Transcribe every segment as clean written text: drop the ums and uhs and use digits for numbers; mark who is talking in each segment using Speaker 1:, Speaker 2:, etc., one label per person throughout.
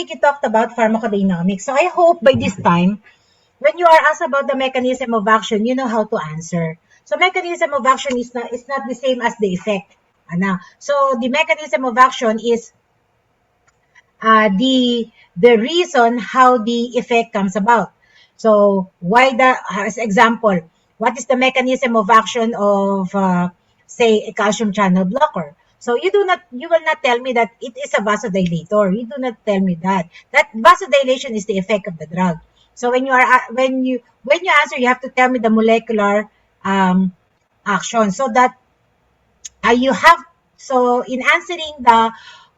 Speaker 1: week, you talked about pharmacodynamics. So I hope by this time, when you are asked about the mechanism of action, you know how to answer. So mechanism of action is not the same as the effect. So the mechanism of action is the reason how the effect comes about. So why as example, what is the mechanism of action of say a calcium channel blocker? So you will not tell me that it is a vasodilator. You do not tell me that. That vasodilation is the effect of the drug. So when you answer, you have to tell me the molecular action, so that you have so in answering the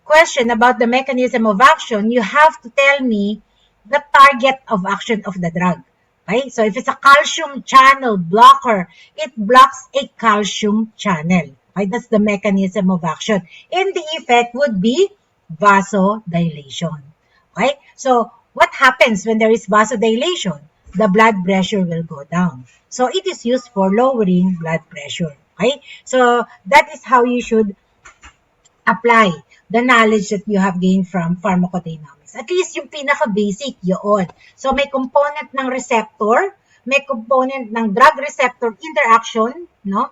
Speaker 1: question about the mechanism of action, you have to tell me the target of action of the drug. Okay? So if it's a calcium channel blocker, it blocks a calcium channel. Okay? That's the mechanism of action. And the effect would be vasodilation. Okay? So what happens when there is vasodilation? The blood pressure will go down. So it is used for lowering blood pressure. Okay? So that is how you should apply the knowledge that you have gained from pharmacodynamics. At least yung pinaka-basic yun. So may component ng receptor, may component ng drug receptor interaction, no?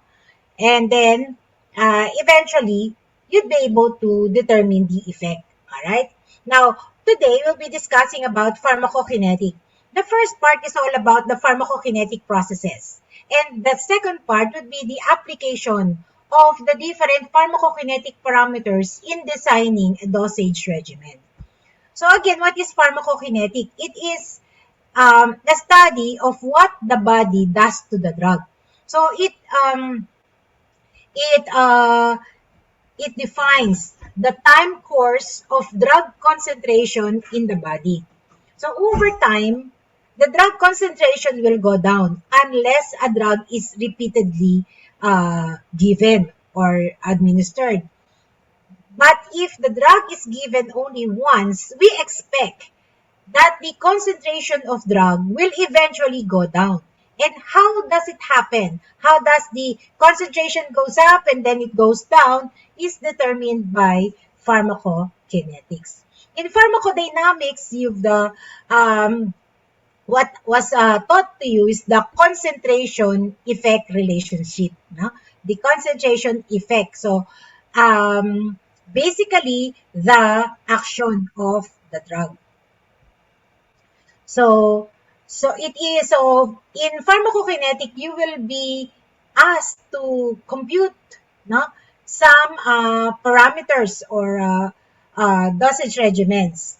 Speaker 1: And then eventually you'd be able to determine the effect. All right? Now, today we'll be discussing about pharmacokinetic. The first part is all about the pharmacokinetic processes. And the second part would be the application of the different pharmacokinetic parameters in designing a dosage regimen. So again, what is pharmacokinetic? It is the study of what the body does to the drug. So it defines the time course of drug concentration in the body. So over time, the drug concentration will go down unless a drug is repeatedly given or administered. But if the drug is given only once, we expect that the concentration of drug will eventually go down. And how does it happen? How does the concentration goes up and then it goes down is determined by pharmacokinetics. In pharmacodynamics, what was taught to you is the concentration effect relationship. No? The concentration effect. So basically the action of the drug. So in pharmacokinetic, you will be asked to compute some parameters or dosage regimens,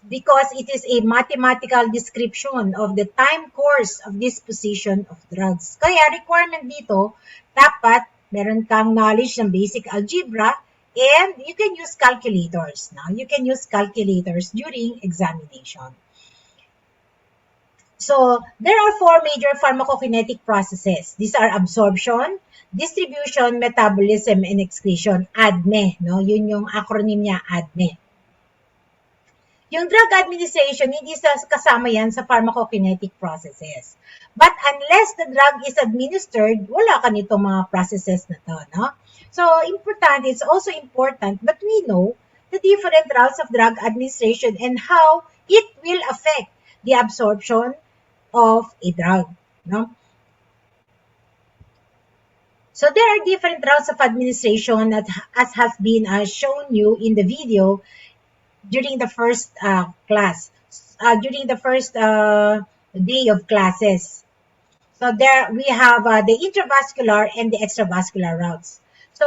Speaker 1: because it is a mathematical description of the time course of disposition of drugs. Kaya requirement dito, dapat meron kang knowledge ng basic algebra and you can use calculators. You can use calculators during examination. So, there are four major pharmacokinetic processes. These are absorption, distribution, metabolism, and excretion. ADME, no? Yun yung acronym niya, ADME. Yung drug administration, hindi kasama yan sa pharmacokinetic processes. But unless the drug is administered, wala ka nitong mga processes na to, no? So, it's also important that we know the different routes of drug administration and how it will affect the absorption of a drug, no? So there are different routes of administration that as has been shown you in the video during the first class, during the first day of classes. So there we have the intravascular and the extravascular routes. So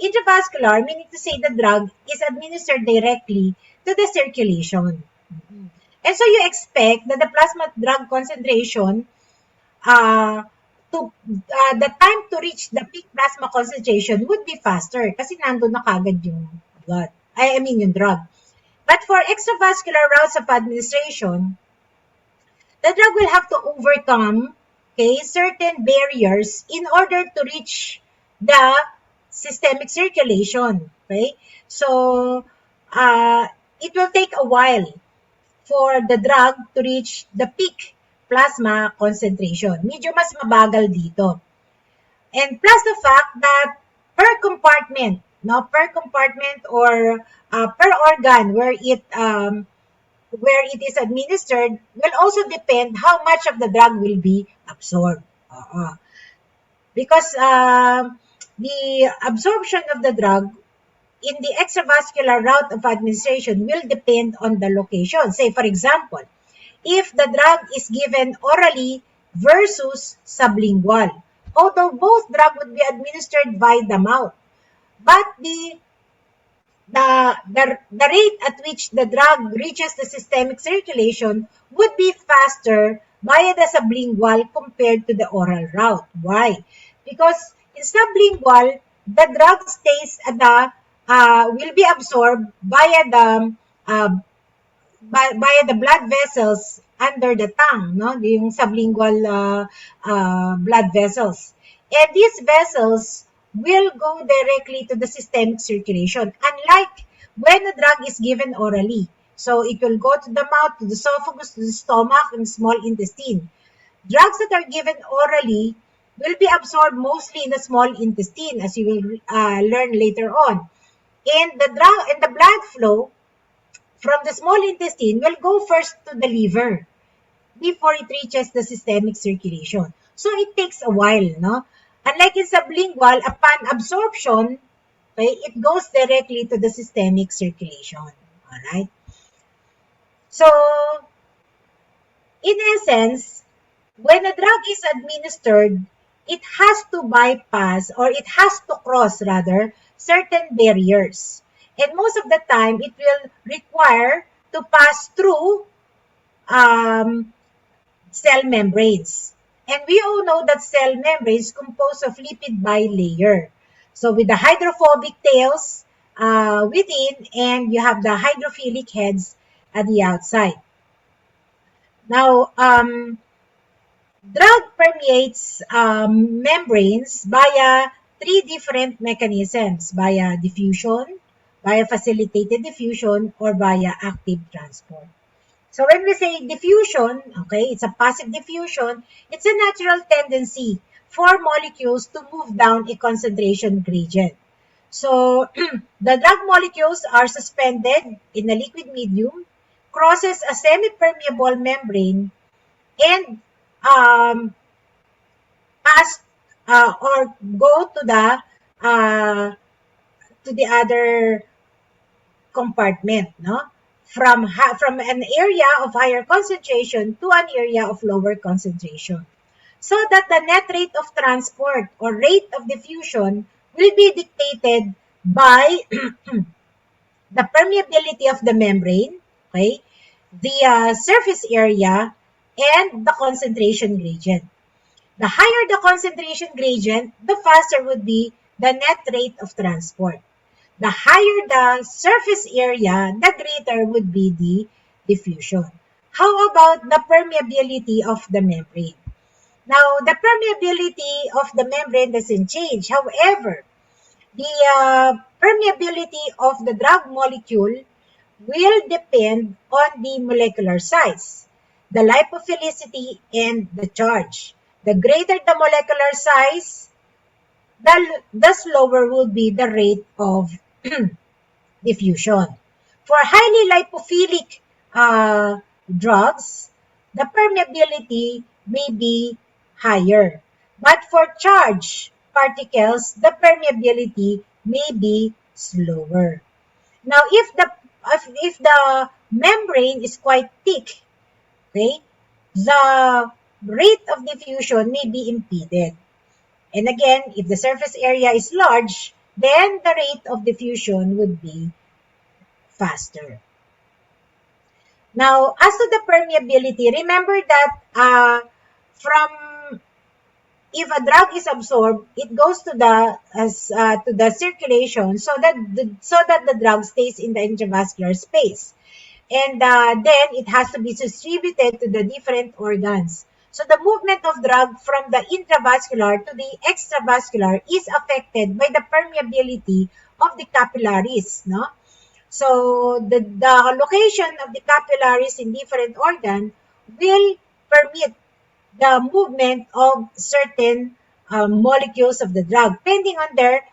Speaker 1: intravascular, meaning to say the drug is administered directly to the circulation. And so you expect that the plasma drug concentration, the time to reach the peak plasma concentration would be faster kasi nandun na kagad yung blood. Yung drug. But for extravascular routes of administration, the drug will have to overcome certain barriers in order to reach the systemic circulation. Okay? So, it will take a while for the drug to reach the peak plasma concentration. Medyo mas mabagal dito. And plus the fact that per compartment or per organ where it where it is administered will also depend how much of the drug will be absorbed. Because the absorption of the drug in the extravascular route of administration will depend on the location. Say, for example, if the drug is given orally versus sublingual, although both drug would be administered by the mouth, but the rate at which the drug reaches the systemic circulation would be faster via the sublingual compared to the oral route. Why? Because in sublingual, the drug stays at the will be absorbed uh, via the blood vessels under the tongue, no? Yung sublingual blood vessels. And these vessels will go directly to the systemic circulation, unlike when a drug is given orally. So it will go to the mouth, to the esophagus, to the stomach, and small intestine. Drugs that are given orally will be absorbed mostly in the small intestine, as you will learn later on. And the blood flow from the small intestine will go first to the liver before it reaches the systemic circulation. So it takes a while, no? Unlike in sublingual, upon absorption, okay, it goes directly to the systemic circulation. All right? So, in essence, when a drug is administered, it has to bypass, or it has to cross rather, certain barriers. And most of the time, it will require to pass through um, cell membranes. And we all know that cell membranes compose of lipid bilayer. So with the hydrophobic tails within, and you have the hydrophilic heads at the outside. Now, drug permeates membranes via three different mechanisms: via diffusion, via facilitated diffusion, or via active transport. So when we say diffusion, okay, it's a passive diffusion, it's a natural tendency for molecules to move down a concentration gradient. So the drug molecules are suspended in a liquid medium, crosses a semi-permeable membrane, and um, pass or go uh, to the other compartment, no? From an area of higher concentration to an area of lower concentration, so that the net rate of transport or rate of diffusion will be dictated by the permeability of the membrane, okay, the surface area, and the concentration gradient. The higher the concentration gradient, the faster would be the net rate of transport. The higher the surface area, the greater would be the diffusion. How about the permeability of the membrane? Now, the permeability of the membrane doesn't change. However, the permeability of the drug molecule will depend on the molecular size, the lipophilicity, and the charge. The greater the molecular size, the slower will be the rate of diffusion. For highly lipophilic drugs, the permeability may be higher. But for charged particles, the permeability may be slower. Now, if the membrane is quite thick, okay, the rate of diffusion may be impeded. And again, if the surface area is large, then the rate of diffusion would be faster. Now, as to the permeability, remember that from if a drug is absorbed, it goes to the circulation, so that the drug stays in the intravascular space, and then it has to be distributed to the different organs. So the movement of drug from the intravascular to the extravascular is affected by the permeability of the capillaries, no? So the location of the capillaries in different organ will permit the movement of certain molecules of the drug, depending on their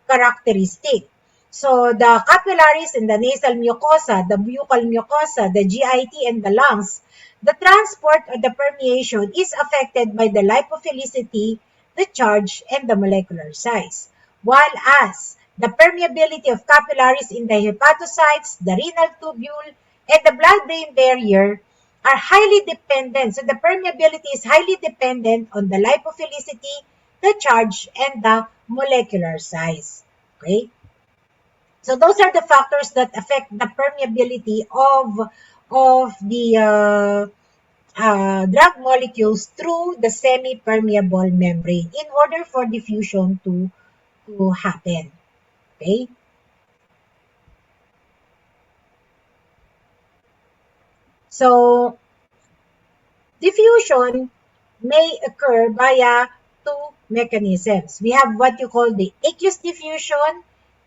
Speaker 1: characteristic. So the capillaries and the nasal mucosa, the buccal mucosa, the GIT, and the lungs, the transport or the permeation is affected by the lipophilicity, the charge, and the molecular size. While as the permeability of capillaries in the hepatocytes, the renal tubule, and the blood-brain barrier are highly dependent. So the permeability is highly dependent on the lipophilicity, the charge, and the molecular size. Okay? So those are the factors that affect the permeability of the drug molecules through the semi-permeable membrane in order for diffusion to happen. Okay? So diffusion may occur via two mechanisms. We have what you call the aqueous diffusion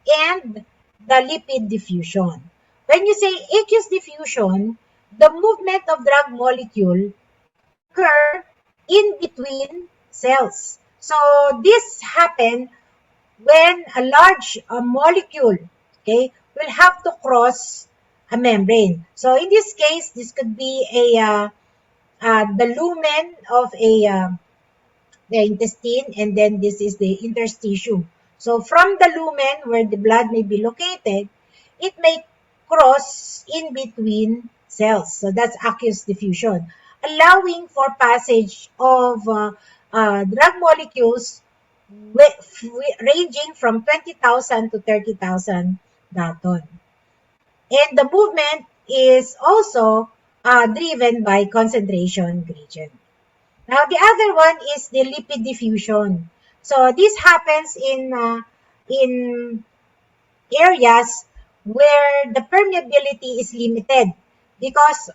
Speaker 1: and the lipid diffusion. When you say aqueous diffusion, the movement of drug molecule occur in between cells. So this happen when a large molecule, okay, will have to cross a membrane. So in this case, this could be the lumen of the intestine, and then this is the interstitium. So from the lumen where the blood may be located, it may cross in between cells. So that's aqueous diffusion, allowing for passage of drug molecules ranging from 20,000 to 30,000 Dalton. And the movement is also driven by concentration gradient. Now, the other one is the lipid diffusion. So this happens in areas where the permeability is limited because,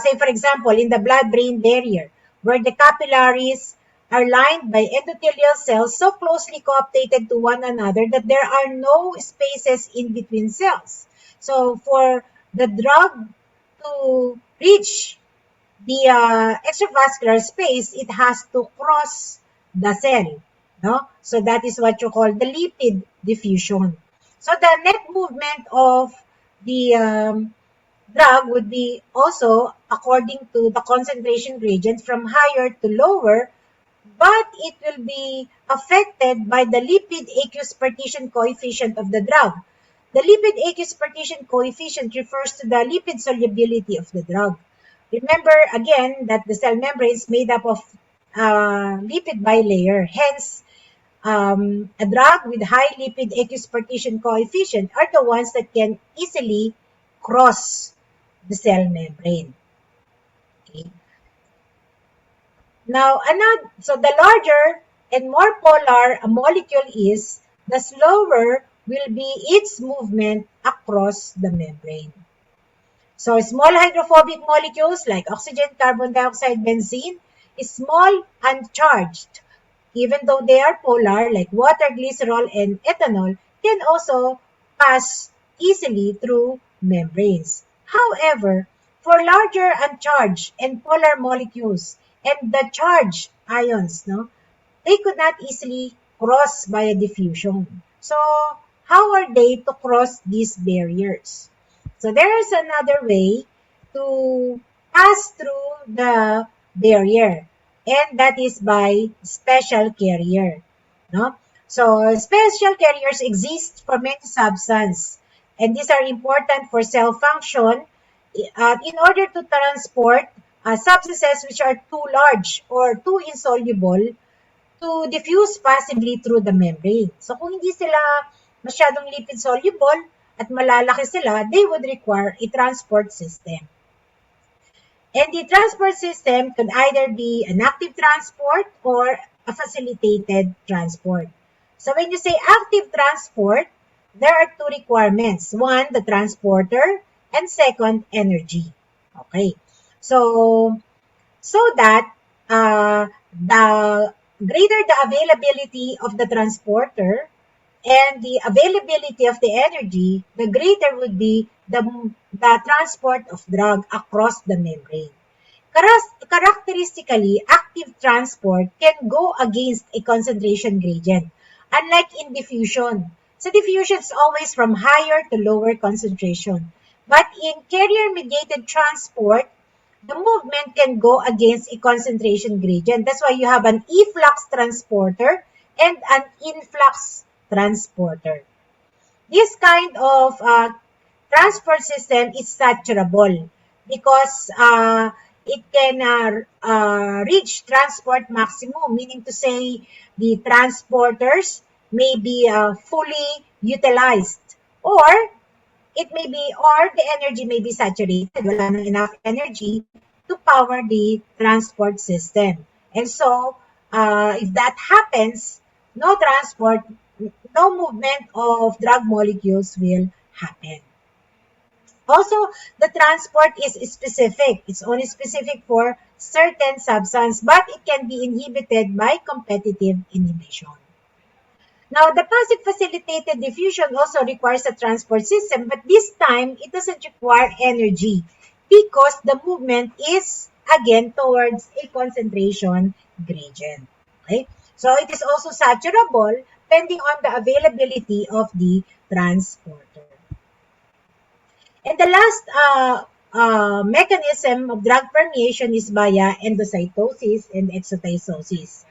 Speaker 1: say for example, in the blood-brain barrier, where the capillaries are lined by endothelial cells so closely cooptated to one another that there are no spaces in between cells. So for the drug to reach the extravascular space, it has to cross the cell. No? So that is what you call the lipid diffusion. So the net movement of the drug would be also according to the concentration gradient from higher to lower, but it will be affected by the lipid aqueous partition coefficient of the drug. The lipid aqueous partition coefficient refers to the lipid solubility of the drug. Remember again that the cell membrane is made up of lipid bilayer. Hence, a drug with high lipid aqueous partition coefficient are the ones that can easily cross the cell membrane. Okay. Now, so the larger and more polar a molecule is, the slower will be its movement across the membrane. So small hydrophobic molecules like oxygen, carbon dioxide, benzene is small uncharged. Even though they are polar, like water, glycerol, and ethanol, can also pass easily through membranes. However, for larger uncharged and polar molecules and the charged ions, they could not easily cross via diffusion. So how are they to cross these barriers? So there is another way to pass through the barrier, and that is by special carrier. No? So special carriers exist for many substances, and these are important for cell function in order to transport substances which are too large or too insoluble to diffuse passively through the membrane. So kung hindi sila masyadong lipid soluble at malalaki sila, they would require a transport system. And the transport system could either be an active transport or a facilitated transport. So when you say active transport, there are two requirements. One, the transporter, and second, energy. Okay. So that the greater the availability of the transporter and the availability of the energy, the greater would be the transport of drug across the membrane. Characteristically, active transport can go against a concentration gradient, unlike in diffusion. So diffusion is always from higher to lower concentration. But in carrier-mediated transport, the movement can go against a concentration gradient. That's why you have an efflux transporter and an influx transporter. This kind of transport system is saturable because it can reach transport maximum, meaning to say the transporters may be fully utilized, or it may be, or the energy may be saturated. Wala nang enough energy to power the transport system. And so, if that happens, no transport, no movement of drug molecules will happen. Also, the transport is specific. It's only specific for certain substance, but it can be inhibited by competitive inhibition. Now, the passive facilitated diffusion also requires a transport system, but this time it doesn't require energy because the movement is again towards a concentration gradient. Okay? So it is also saturable depending on the availability of the transporter. And the last mechanism of drug permeation is via endocytosis and exocytosis.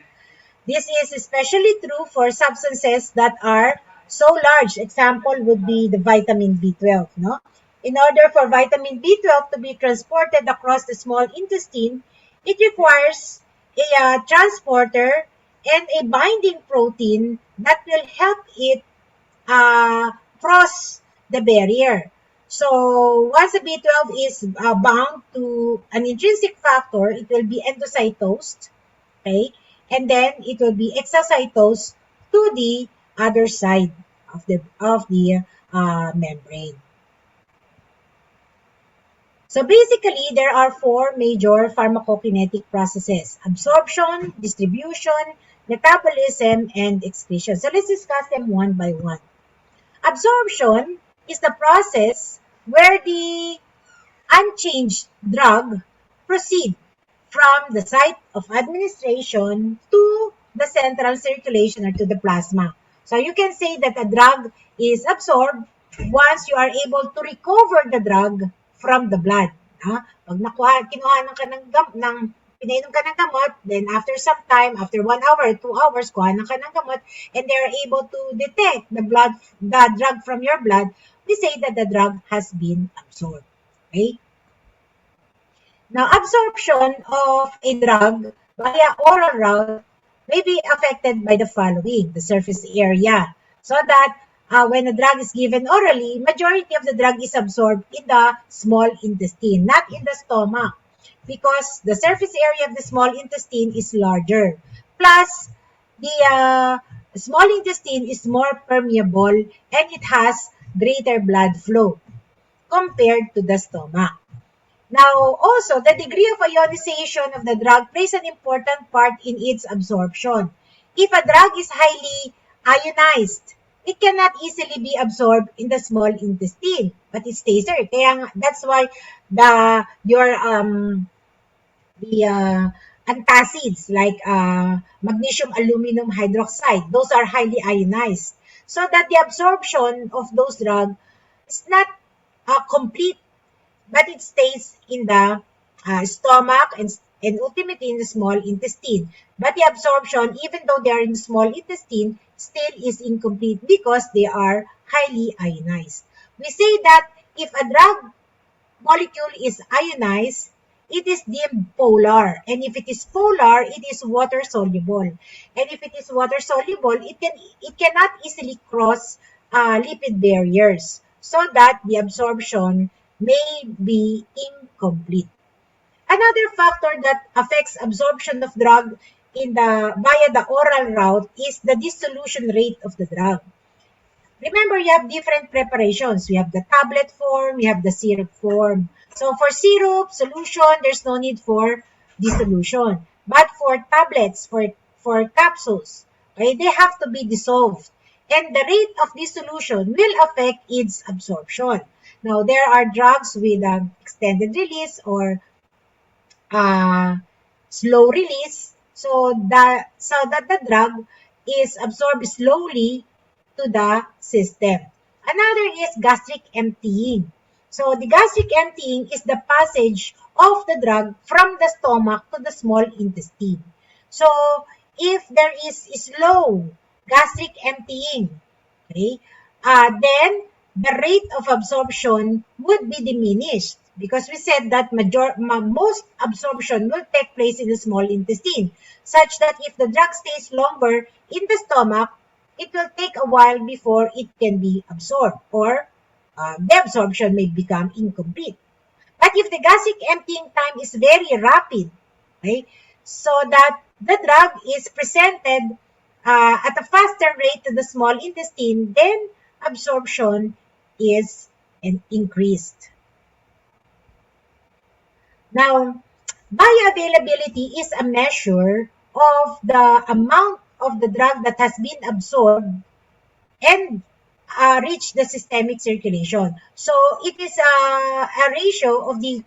Speaker 1: This is especially true for substances that are so large. Example would be the vitamin B12. No? In order for vitamin B12 to be transported across the small intestine, it requires a transporter and a binding protein that will help it cross the barrier. So once the B12 is bound to an intrinsic factor, it will be endocytosed, okay? And then it will be exocytosed to the other side of the membrane. So basically, there are four major pharmacokinetic processes: absorption, distribution, metabolism, and excretion. So let's discuss them one by one. Absorption is the process where the unchanged drug proceed from the site of administration to the central circulation or to the plasma. So you can say that a drug is absorbed once you are able to recover the drug from the blood. Pag kinuhanan ka pinainom ka ng gamot, then after some time, after 1 hour, 2 hours, kuhanan ka ng gamot, and they are able to detect the drug from your blood, we say that the drug has been absorbed. Okay? Now, absorption of a drug via oral route may be affected by the following: the surface area. So that when a drug is given orally, majority of the drug is absorbed in the small intestine, not in the stomach, because the surface area of the small intestine is larger. Plus, the small intestine is more permeable and it has greater blood flow compared to the stomach. Now, also, the degree of ionization of the drug plays an important part in its absorption. If a drug is highly ionized, it cannot easily be absorbed in the small intestine, but it stays there. That's why the antacids like magnesium aluminum hydroxide, those are highly ionized, so that the absorption of those drugs is not complete, but it stays in the stomach and ultimately in the small intestine. But the absorption, even though they are in the small intestine, still is incomplete because they are highly ionized. We say that if a drug molecule is ionized, it is deemed polar. And if it is polar, it is water soluble. And if it is water soluble, it cannot easily cross lipid barriers, so that the absorption may be incomplete. Another factor that affects absorption of drug via the oral route is the dissolution rate of the drug. Remember, you have different preparations. We have the tablet form, we have the syrup form. So for syrup, solution, there's no need for dissolution. But for tablets, for capsules, okay, they have to be dissolved. And the rate of dissolution will affect its absorption. Now, there are drugs with extended release or slow release, so that the drug is absorbed slowly to the system. Another is gastric emptying. So the gastric emptying is the passage of the drug from the stomach to the small intestine. So if there is slow gastric emptying, okay, then the rate of absorption would be diminished because we said that most absorption will take place in the small intestine, such that if the drug stays longer in the stomach, it will take a while before it can be absorbed, or the absorption may become incomplete. But if the gastric emptying time is very rapid, okay, so that the drug is presented at a faster rate to the small intestine, then absorption is increased. Now, bioavailability is a measure of the amount of the drug that has been absorbed and reach the systemic circulation. So it is a ratio of the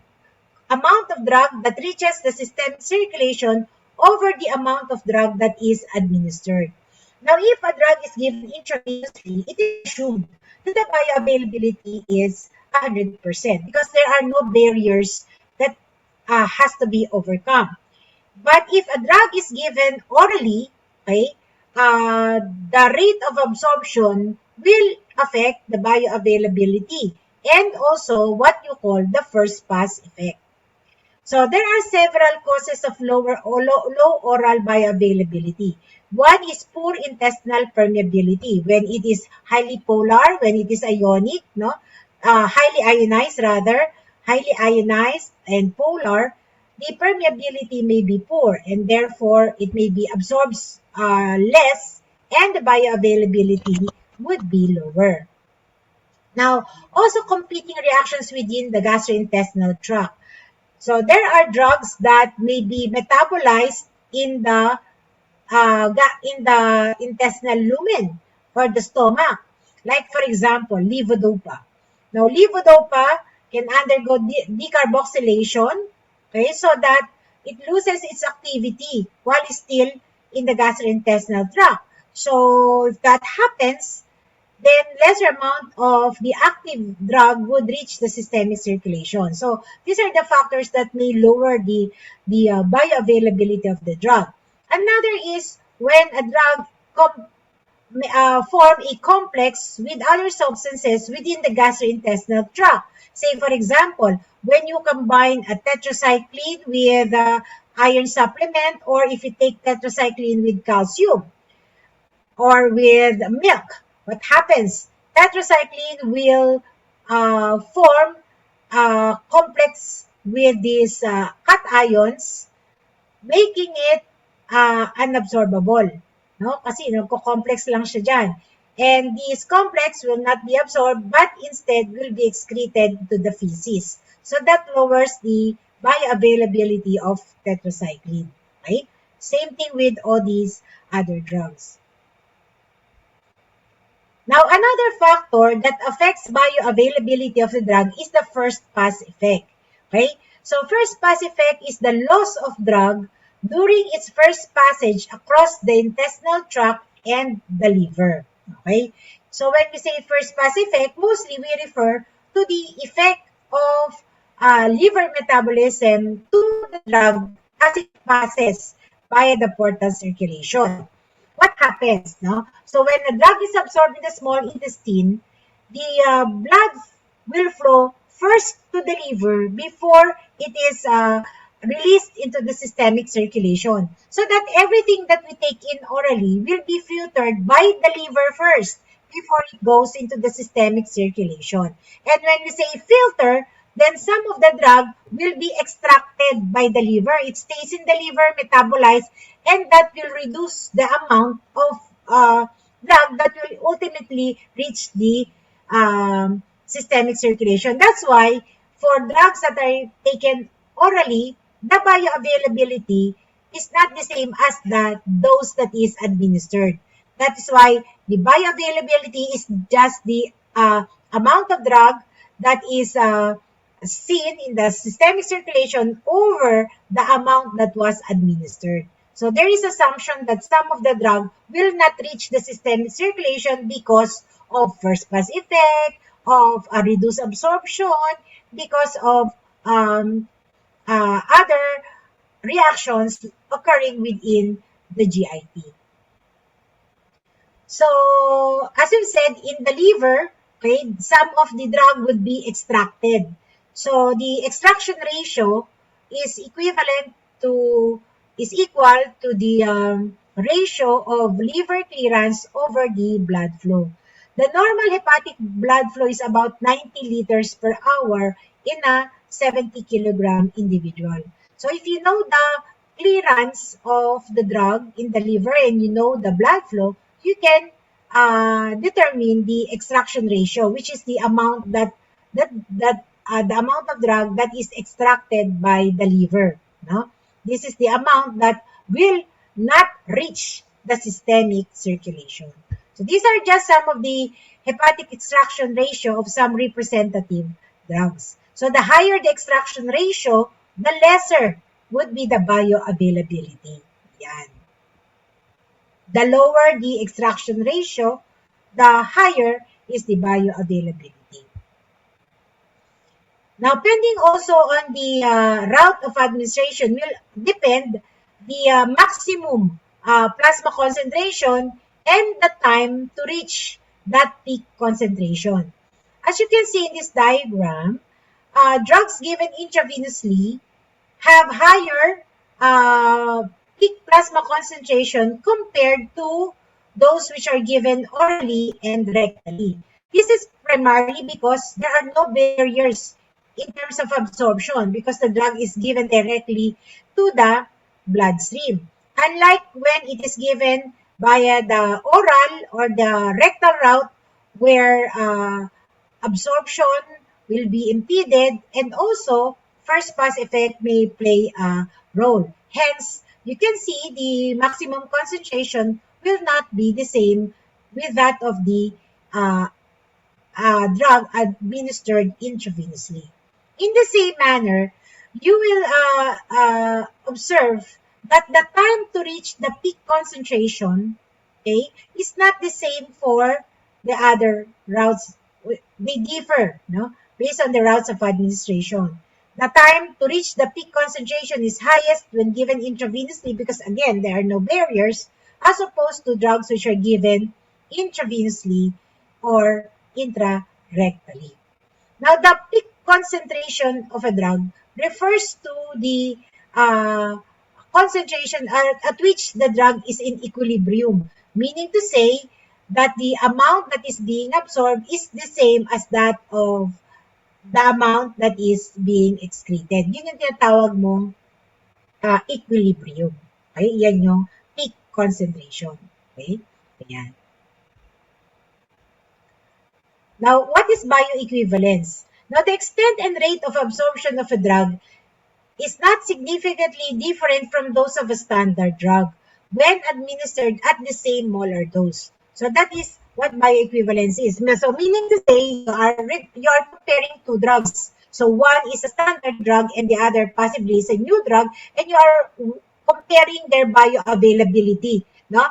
Speaker 1: amount of drug that reaches the systemic circulation over the amount of drug that is administered. Now, if a drug is given intravenously, it is assumed that the bioavailability is 100% because there are no barriers that has to be overcome. But if a drug is given orally, okay, the rate of absorption will affect the bioavailability and also what you call the first pass effect. So there are several causes of low oral bioavailability. One is poor intestinal permeability, when it is highly polar, when it is ionic, no, highly ionized rather, highly ionized and polar, the permeability may be poor and therefore it may be absorbed less and the bioavailability would be lower. Now, also competing reactions within the gastrointestinal tract. So there are drugs that may be metabolized in the intestinal lumen or the stomach. Like for example, levodopa. Now levodopa can undergo decarboxylation, okay, so that it loses its activity while it's still in the gastrointestinal tract. So if that happens, then lesser amount of the active drug would reach the systemic circulation. So these are the factors that may lower the bioavailability of the drug. Another is when a drug form a complex with other substances within the gastrointestinal tract. Say, for example, when you combine a tetracycline with iron supplement, or if you take tetracycline with calcium, or with milk, what happens? Tetracycline will form a complex with these cations, making it unabsorbable. No? Kasi nagko-complex lang siya dyan. And this complex will not be absorbed, but instead will be excreted to the feces. So that lowers the bioavailability of tetracycline. Okay? Same thing with all these other drugs. Now, another factor that affects bioavailability of the drug is the first pass effect. Okay? So, first pass effect is the loss of drug during its first passage across the intestinal tract and the liver. Okay? So, when we say first pass effect, mostly we refer to the effect of liver metabolism to the drug as it passes via the portal circulation. What happens? No? So when the drug is absorbed in the small intestine, the blood will flow first to the liver before it is released into the systemic circulation. So that everything that we take in orally will be filtered by the liver first before it goes into the systemic circulation. And when we say filter, then some of the drug will be extracted by the liver. It stays in the liver, metabolized, and that will reduce the amount of drug that will ultimately reach the systemic circulation. That's why for drugs that are taken orally, the bioavailability is not the same as the dose that is administered. That is why the bioavailability is just the amount of drug that is seen in the systemic circulation over the amount that was administered. So there is assumption that some of the drug will not reach the systemic circulation because of first pass effect, of a reduced absorption, because of other reactions occurring within the GIT. So, as you said, in the liver, okay, some of the drug would be extracted. So, the extraction ratio is equivalent to, is equal to the ratio of liver clearance over the blood flow. The normal hepatic blood flow is about 90 liters per hour in a 70 kilogram individual. So, if you know the clearance of the drug in the liver and you know the blood flow, you can determine the extraction ratio, which is the amount the amount of drug that is extracted by the liver. No, this is the amount that will not reach the systemic circulation. So these are just some of the hepatic extraction ratio of some representative drugs. So the higher the extraction ratio, the lesser would be the bioavailability. Yan. The lower the extraction ratio, the higher is the bioavailability. Now, pending also on the route of administration will depend the maximum plasma concentration and the time to reach that peak concentration. As you can see in this diagram, drugs given intravenously have higher peak plasma concentration compared to those which are given orally and rectally. This is primarily because there are no barriers in terms of absorption because the drug is given directly to the bloodstream. Unlike when it is given via the oral or the rectal route where absorption will be impeded and also first pass effect may play a role. Hence, you can see the maximum concentration will not be the same with that of the drug administered intravenously. In the same manner, you will observe that the time to reach the peak concentration, okay, is not the same for the other routes. They differ, no, based on the routes of administration. The time to reach the peak concentration is highest when given intravenously because, again, there are no barriers as opposed to drugs which are given intravenously or intrarectally. Now, the peak concentration of a drug refers to the concentration at which the drug is in equilibrium, meaning to say that the amount that is being absorbed is the same as that of the amount that is being excreted. Yun yung tinatawag mong equilibrium. Okay? Yan yung peak concentration. Okay? Ayan. Now, what is bioequivalence? Now, the extent and rate of absorption of a drug is not significantly different from those of a standard drug when administered at the same molar dose. So that is what bioequivalence is. So meaning to say, you are comparing two drugs. So one is a standard drug and the other possibly is a new drug, and you are comparing their bioavailability, no?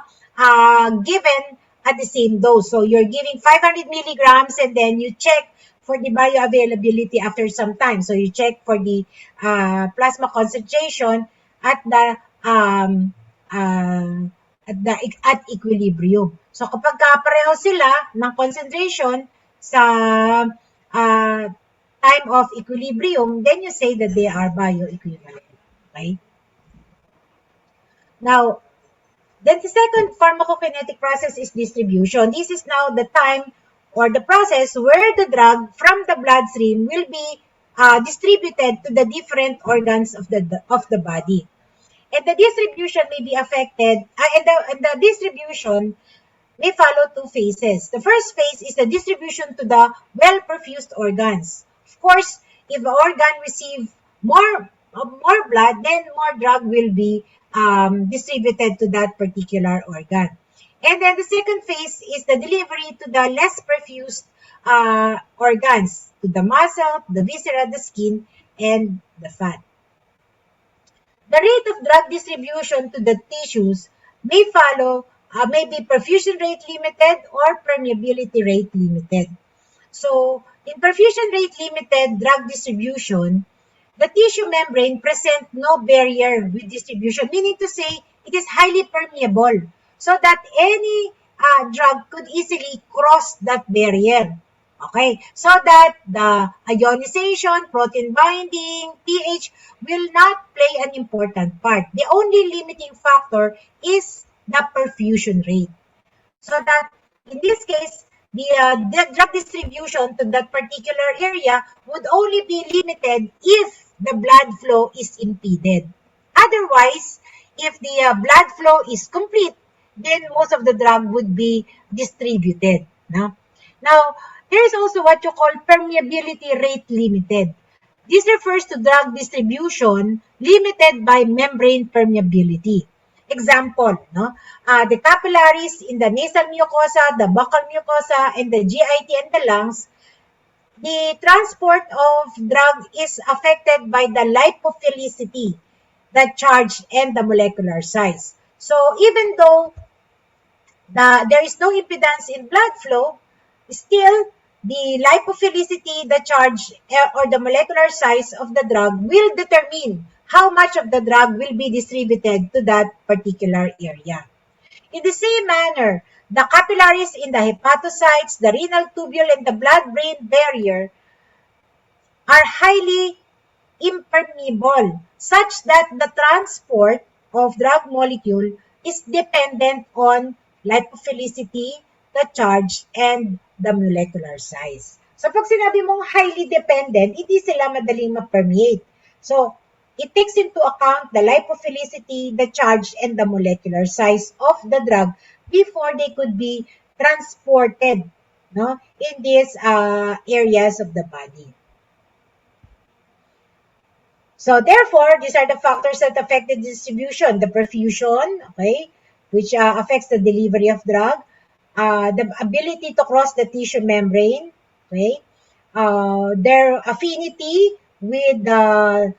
Speaker 1: Given at the same dose. So you're giving 500 milligrams and then you check for the bioavailability after some time. So you check for the plasma concentration at the at equilibrium. So kapag pareho sila ng concentration sa time of equilibrium, then you say that they are bioequivalent. Okay? Now, then the second pharmacokinetic process is distribution. This is now the time or the process where the drug from the bloodstream will be distributed to the different organs of the body. And the distribution may be affected, and the distribution may follow two phases. The first phase is the distribution to the well-perfused organs. Of course, if the organ receives more blood, then more drug will be distributed to that particular organ. And then the second phase is the delivery to the less perfused organs, to the muscle, the viscera, the skin, and the fat. The rate of drug distribution to the tissues may may be perfusion rate limited or permeability rate limited. So, in perfusion rate limited drug distribution, the tissue membrane present no barrier with distribution, meaning to say it is highly permeable so that any drug could easily cross that barrier. Okay, so that the ionization, protein binding, pH will not play an important part. The only limiting factor is the perfusion rate. So that in this case, the drug distribution to that particular area would only be limited if the blood flow is impeded. Otherwise, if the blood flow is complete, then most of the drug would be distributed. No? Now, there is also what you call permeability rate limited. This refers to drug distribution limited by membrane permeability. Example, no? The capillaries in the nasal mucosa, the buccal mucosa, and the GIT and the lungs, the transport of drug is affected by the lipophilicity, the charge, and the molecular size. So even though there is no impedance in blood flow, still the lipophilicity, the charge, or the molecular size of the drug will determine how much of the drug will be distributed to that particular area. In the same manner, the capillaries in the hepatocytes, the renal tubule, and the blood-brain barrier are highly impermeable such that the transport of drug molecule is dependent on lipophilicity, the charge, and the molecular size. So pag sinabi mong highly dependent, hindi sila madaling ma-permeate. So it takes into account the lipophilicity, the charge, and the molecular size of the drug before they could be transported, no, in these areas of the body. So therefore, these are the factors that affect the distribution. The perfusion, okay, which affects the delivery of drug. The ability to cross the tissue membrane, okay. Their affinity with the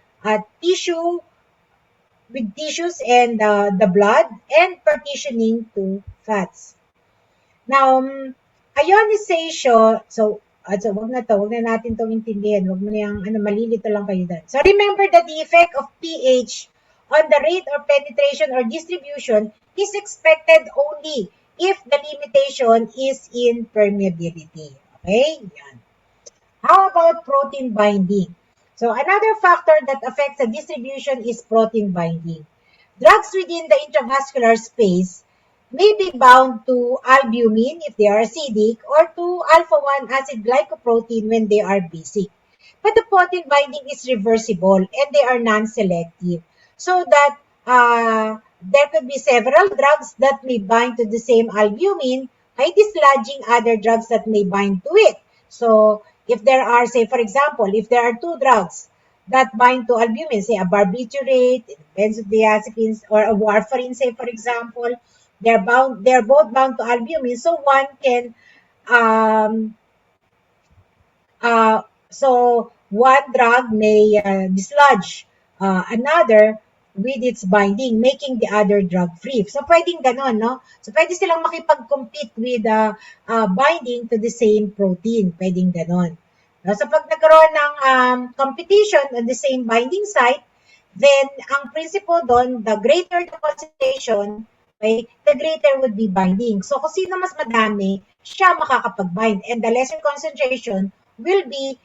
Speaker 1: tissue, with tissues and the blood, and partitioning to fats. Now, ionization, so wag na natin itong intindihan. Wag mo na yung, malilito lang kayo dyan. So, remember that the effect of pH on the rate or penetration or distribution is expected only if the limitation is in permeability. Okay? Yan. How about protein binding? So, another factor that affects the distribution is protein binding. Drugs within the intravascular space may be bound to albumin if they are acidic or to alpha-1 acid glycoprotein when they are basic. But the protein binding is reversible and they are non-selective. So that there could be several drugs that may bind to the same albumin by dislodging other drugs that may bind to it. So if there are, say for example, if there are two drugs that bind to albumin, say a barbiturate, benzodiazepines, or a warfarin, say for example, they're both bound to albumin, so one can so one drug may dislodge another with its binding, making the other drug free. So pwedeng ganon, no? So pwede silang makipag-compete with binding to the same protein. Pwedeng ganon. So pag nagkaroon ng competition on the same binding site, then ang principle doon, the greater the concentration, okay, the greater would be binding. So kung sino mas madami, siya makakapag-bind. And the lesser concentration will be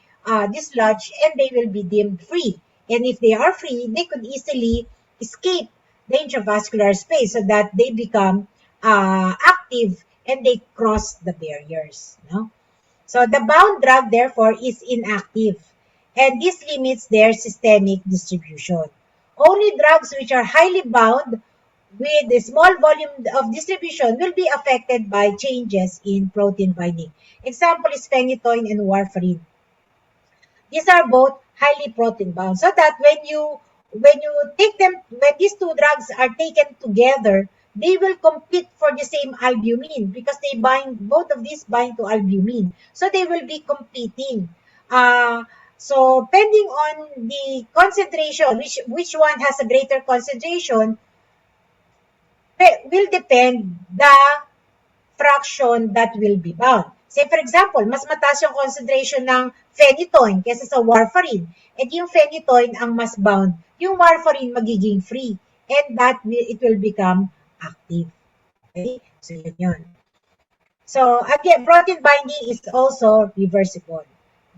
Speaker 1: dislodged and they will be deemed free. And if they are free, they could easily escape the intravascular space so that they become active and they cross the barriers. No? So the bound drug, therefore, is inactive. And this limits their systemic distribution. Only drugs which are highly bound with a small volume of distribution will be affected by changes in protein binding. Example is phenytoin and warfarin. These are both highly protein bound. So that when you take them, when these two drugs are taken together, they will compete for the same albumin because they bind, both of these bind to albumin. So they will be competing. So, depending on the concentration, which one has a greater concentration, will depend the fraction that will be bound. Say for example, mas mataas yung concentration ng phenytoin kaysa sa warfarin. And yung phenytoin ang mas bound, yung warfarin magiging free. And it will become active. Okay? So, yun. So, again, protein binding is also reversible.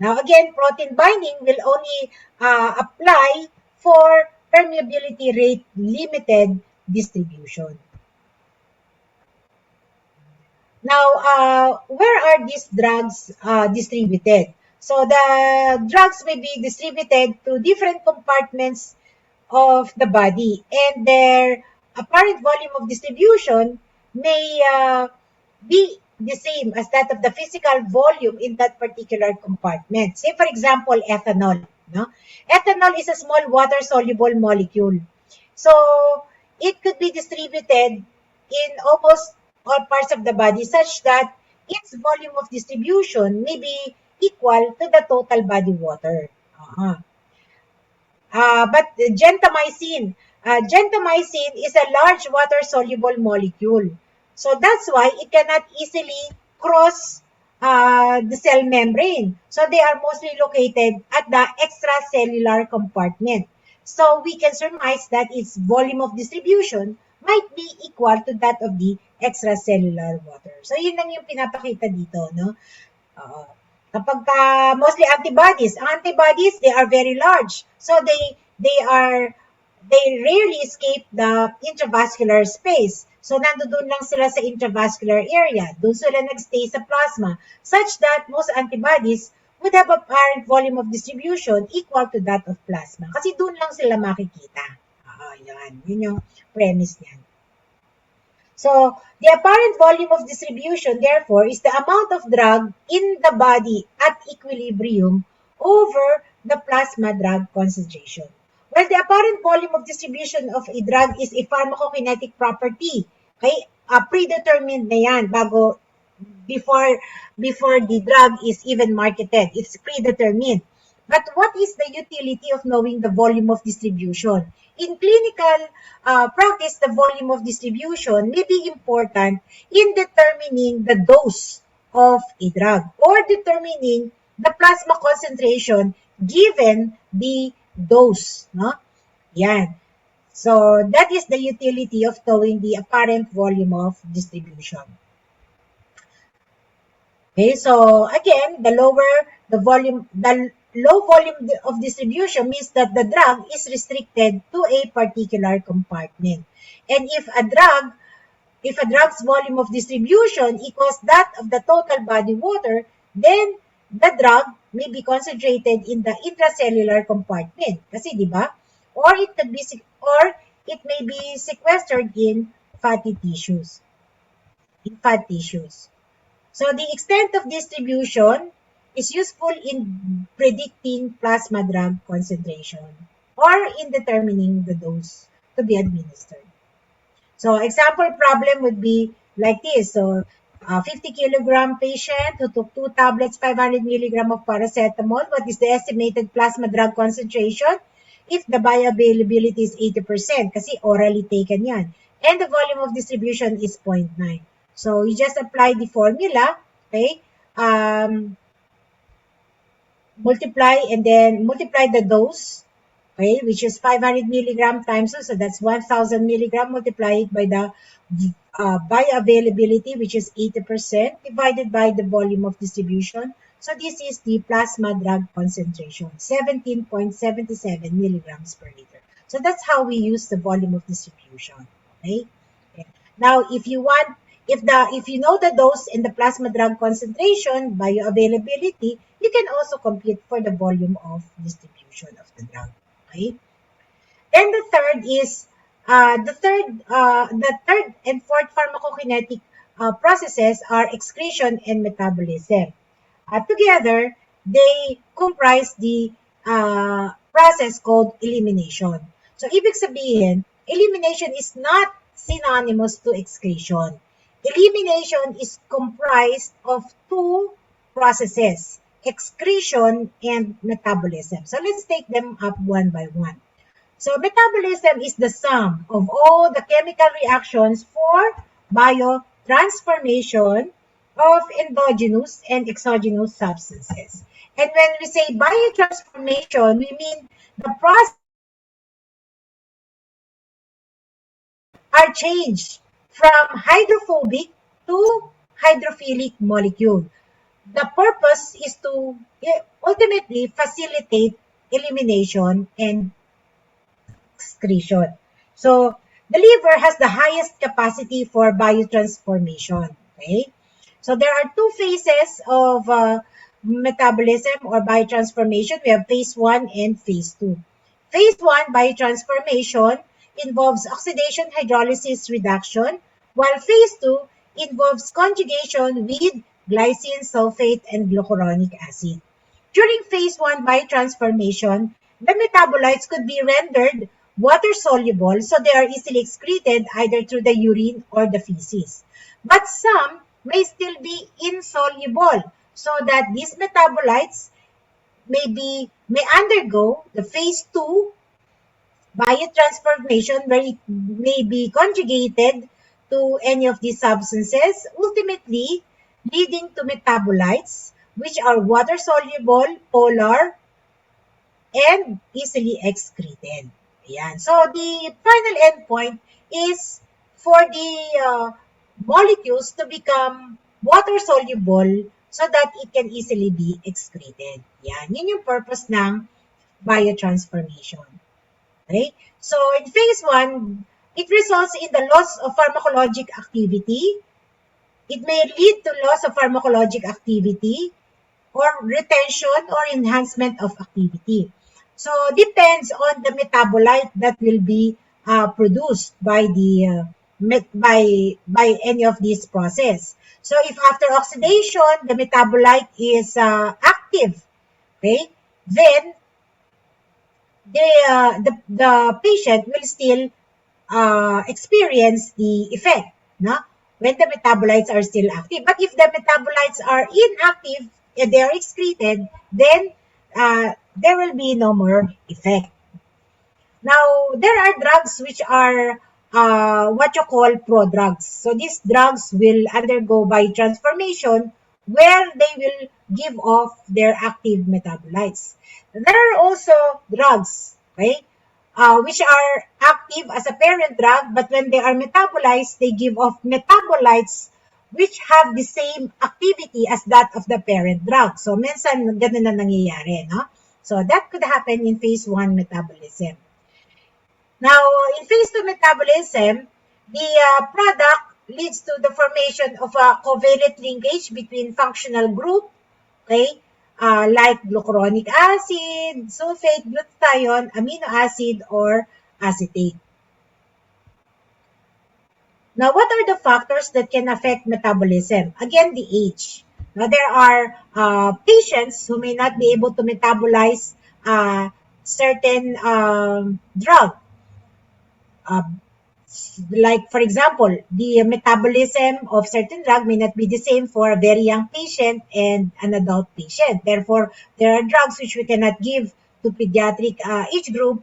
Speaker 1: Now, again, protein binding will only apply for permeability rate limited distribution. Now, where are these drugs distributed? So the drugs may be distributed to different compartments of the body, and their apparent volume of distribution may be the same as that of the physical volume in that particular compartment. Say, for example, ethanol. No? Ethanol is a small water-soluble molecule. So it could be distributed in almost all parts of the body such that its volume of distribution may be equal to the total body water. But gentamicin is a large water-soluble molecule. So that's why it cannot easily cross the cell membrane. So they are mostly located at the extracellular compartment. So we can surmise that its volume of distribution might be equal to that of the extracellular water. So yun lang yung pinapakita dito, no? Kapag mostly antibodies, they are very large. So they rarely escape the intravascular space. So nandoon lang sila sa intravascular area. Doon sila nagstay sa plasma such that most antibodies would have a apparent volume of distribution equal to that of plasma. Kasi doon lang sila makikita. Yan. Yun yung premise niyan. So, the apparent volume of distribution, therefore, is the amount of drug in the body at equilibrium over the plasma drug concentration. Well, the apparent volume of distribution of a drug is a pharmacokinetic property. Okay? Predetermined na yan before the drug is even marketed. It's predetermined. But what is the utility of knowing the volume of distribution? In clinical practice, the volume of distribution may be important in determining the dose of a drug or determining the plasma concentration given the dose. No? Yan. So that is the utility of knowing the apparent volume of distribution. Okay, so again, the low volume of distribution means that the drug is restricted to a particular compartment. And if a drug's volume of distribution equals that of the total body water, then the drug may be concentrated in the intracellular compartment. Kasi, di ba? Or it may be sequestered in fatty tissues. So the extent of distribution is useful in predicting plasma drug concentration or in determining the dose to be administered. So example problem would be like this. So 50 kilogram patient who took 2 tablets, 500 milligram of paracetamol. What is the estimated plasma drug concentration? If the bioavailability is 80%, kasi orally taken yan. And the volume of distribution is 0.9. So you just apply the formula, okay? Multiply the dose, okay, which is 500 milligram times 2, so that's 1,000 milligram, multiply it by the bioavailability, which is 80%, divided by the volume of distribution. So this is the plasma drug concentration, 17.77 milligrams per liter. So that's how we use the volume of distribution, okay? Now, if you know the dose and the plasma drug concentration, bioavailability, you can also compute for the volume of distribution of the drug. Okay. Then the third is the third and fourth pharmacokinetic processes are excretion and metabolism. Together, they comprise the process called elimination. So, ibig sabihin, elimination is not synonymous to excretion. Elimination is comprised of two processes. excretion, and metabolism. So let's take them up one by one. So metabolism is the sum of all the chemical reactions for biotransformation of endogenous and exogenous substances. And when we say biotransformation, we mean the process are changed from hydrophobic to hydrophilic molecule. The purpose is to ultimately facilitate elimination and excretion. So the liver has the highest capacity for biotransformation. Okay, so there are two phases of metabolism or biotransformation. We have phase 1 and phase 2. Phase 1 biotransformation involves oxidation, hydrolysis, reduction, while phase 2 involves conjugation with glycine, sulfate, and glucuronic acid. During phase 1 biotransformation, the metabolites could be rendered water-soluble, so they are easily excreted either through the urine or the feces. But some may still be insoluble, so that these metabolites may undergo the phase 2 biotransformation, where it may be conjugated to any of these substances, ultimately leading to metabolites which are water-soluble, polar, and easily excreted. Ayan. So the final endpoint is for the molecules to become water-soluble so that it can easily be excreted. Yan. Yun yung purpose ng biotransformation. Okay? So in phase 1, it results in the loss of pharmacologic activity. It may lead to loss of pharmacologic activity or retention or enhancement of activity. So depends on the metabolite that will be produced by the by any of these process. So if after oxidation the metabolite is active, okay, then the patient will still experience the effect, no? When the metabolites are still active. But if the metabolites are inactive and they are excreted, then there will be no more effect. Now, there are drugs which are what you call prodrugs. So these drugs will undergo biotransformation where they will give off their active metabolites. There are also drugs, okay, which are active as a parent drug, but when they are metabolized, they give off metabolites which have the same activity as that of the parent drug. So, minsan, ganun na nangyayari, no? So, that could happen in phase 1 metabolism. Now, in phase 2 metabolism, the product leads to the formation of a covalent linkage between functional group, okay, like glucuronic acid, sulfate, glutathione, amino acid, or acetate. Now, what are the factors that can affect metabolism? Again, the age. Now, there are patients who may not be able to metabolize certain drug. Like, for example, the metabolism of certain drug may not be the same for a very young patient and an adult patient. Therefore, there are drugs which we cannot give to pediatric age group,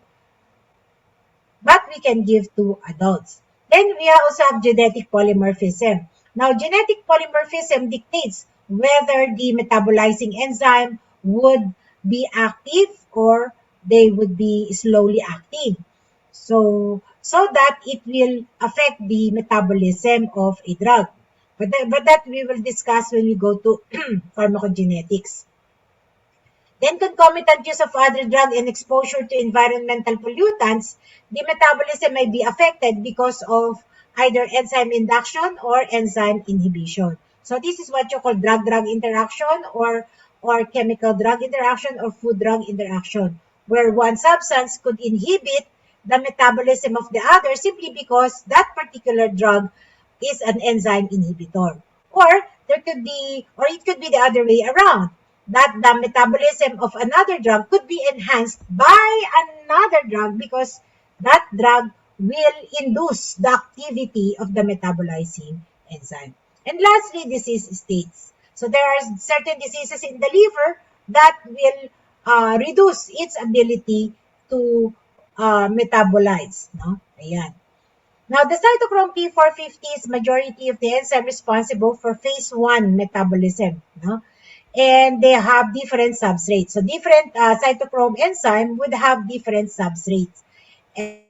Speaker 1: but we can give to adults. Then we also have genetic polymorphism. Now, genetic polymorphism dictates whether the metabolizing enzyme would be active or they would be slowly active. So that it will affect the metabolism of a drug. But that we will discuss when we go to pharmacogenetics. Then concomitant use of other drug and exposure to environmental pollutants, the metabolism may be affected because of either enzyme induction or enzyme inhibition. So this is what you call drug-drug interaction or chemical drug interaction or food-drug interaction, where one substance could inhibit the metabolism of the other simply because that particular drug is an enzyme inhibitor. Or it could be the other way around, that the metabolism of another drug could be enhanced by another drug because that drug will induce the activity of the metabolizing enzyme. And lastly, disease states. So there are certain diseases in the liver that will reduce its ability to metabolize. No? Ayan. Now, the cytochrome P450 is majority of the enzyme responsible for phase 1 metabolism. No? And they have different substrates. So, different cytochrome enzyme would have different substrates. And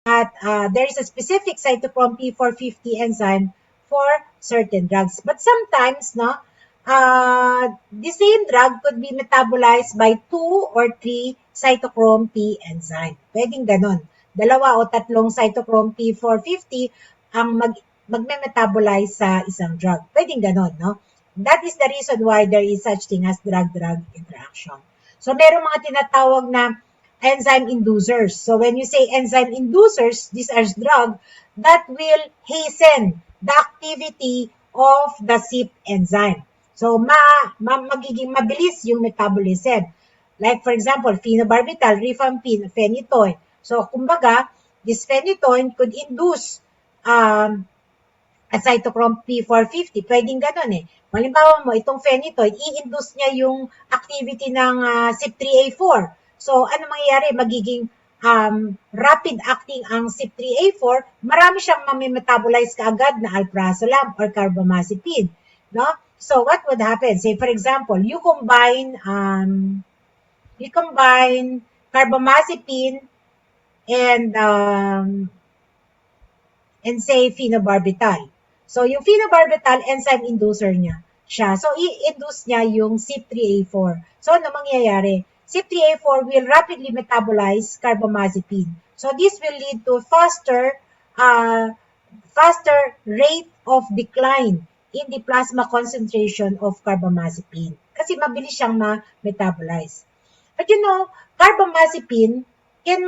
Speaker 1: that there is a specific cytochrome P450 enzyme for certain drugs. But sometimes, no, the same drug could be metabolized by 2 or 3 cytochrome P enzyme. Pwedeng ganon. 2 o 3 cytochrome P450 ang magme-metabolize sa isang drug. Pwedeng ganon, no? That is the reason why there is such thing as drug-drug interaction. So, meron mga tinatawag na enzyme inducers. So when you say enzyme inducers, these are drugs that will hasten the activity of the CYP enzyme. So magiging mabilis yung metabolism. Like for example, phenobarbital, rifampin, phenytoin. So kumbaga, this phenytoin could induce a cytochrome P450. Pwedeng ganun eh. Halimbawa mo, itong phenytoin, i-induce niya yung activity ng CYP3A4. So, ano mangyayari? Magiging rapid-acting ang CYP3A4, marami siyang mamimetabolize kaagad na alprazolam or carbamazepine. No? So, what would happen? Say, for example, you combine carbamazepine and say phenobarbital. So, yung phenobarbital, enzyme inducer niya siya. So, i-induce niya yung CYP3A4. So, ano mangyayari? CYP3A4 will rapidly metabolize carbamazepine. So, this will lead to faster rate of decline in the plasma concentration of carbamazepine. Kasi mabilis siyang ma-metabolize. But you know, carbamazepine can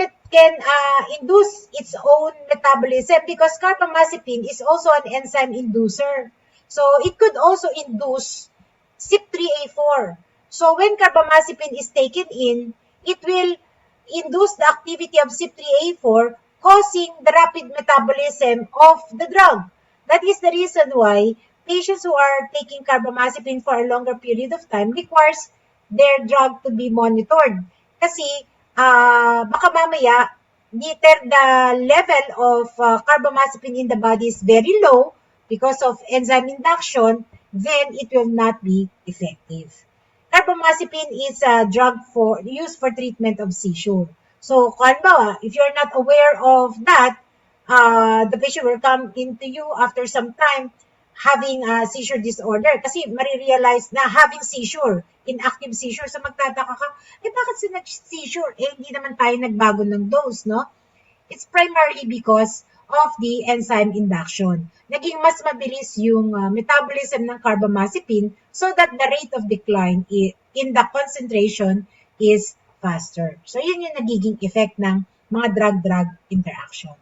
Speaker 1: induce its own metabolism because carbamazepine is also an enzyme inducer. So, it could also induce CYP3A4. So, when carbamazepine is taken in, it will induce the activity of CYP3A4, causing the rapid metabolism of the drug. That is the reason why patients who are taking carbamazepine for a longer period of time requires their drug to be monitored. Kasi, baka mamaya, the level of carbamazepine in the body is very low because of enzyme induction, then it will not be effective. Carbamazepine is a drug used for treatment of seizure. So, if you're not aware of that, the patient will come into you after some time having a seizure disorder. Kasi marirealize na having seizure, inactive seizure, so magtataka ka, bakit sila seizure? Hindi naman tayo nagbago ng dose, no? It's primarily because of the enzyme induction. Naging mas mabilis yung metabolism ng carbamazepine so that the rate of decline in the concentration is faster. So, yun yung nagiging effect ng mga drug-drug interaction.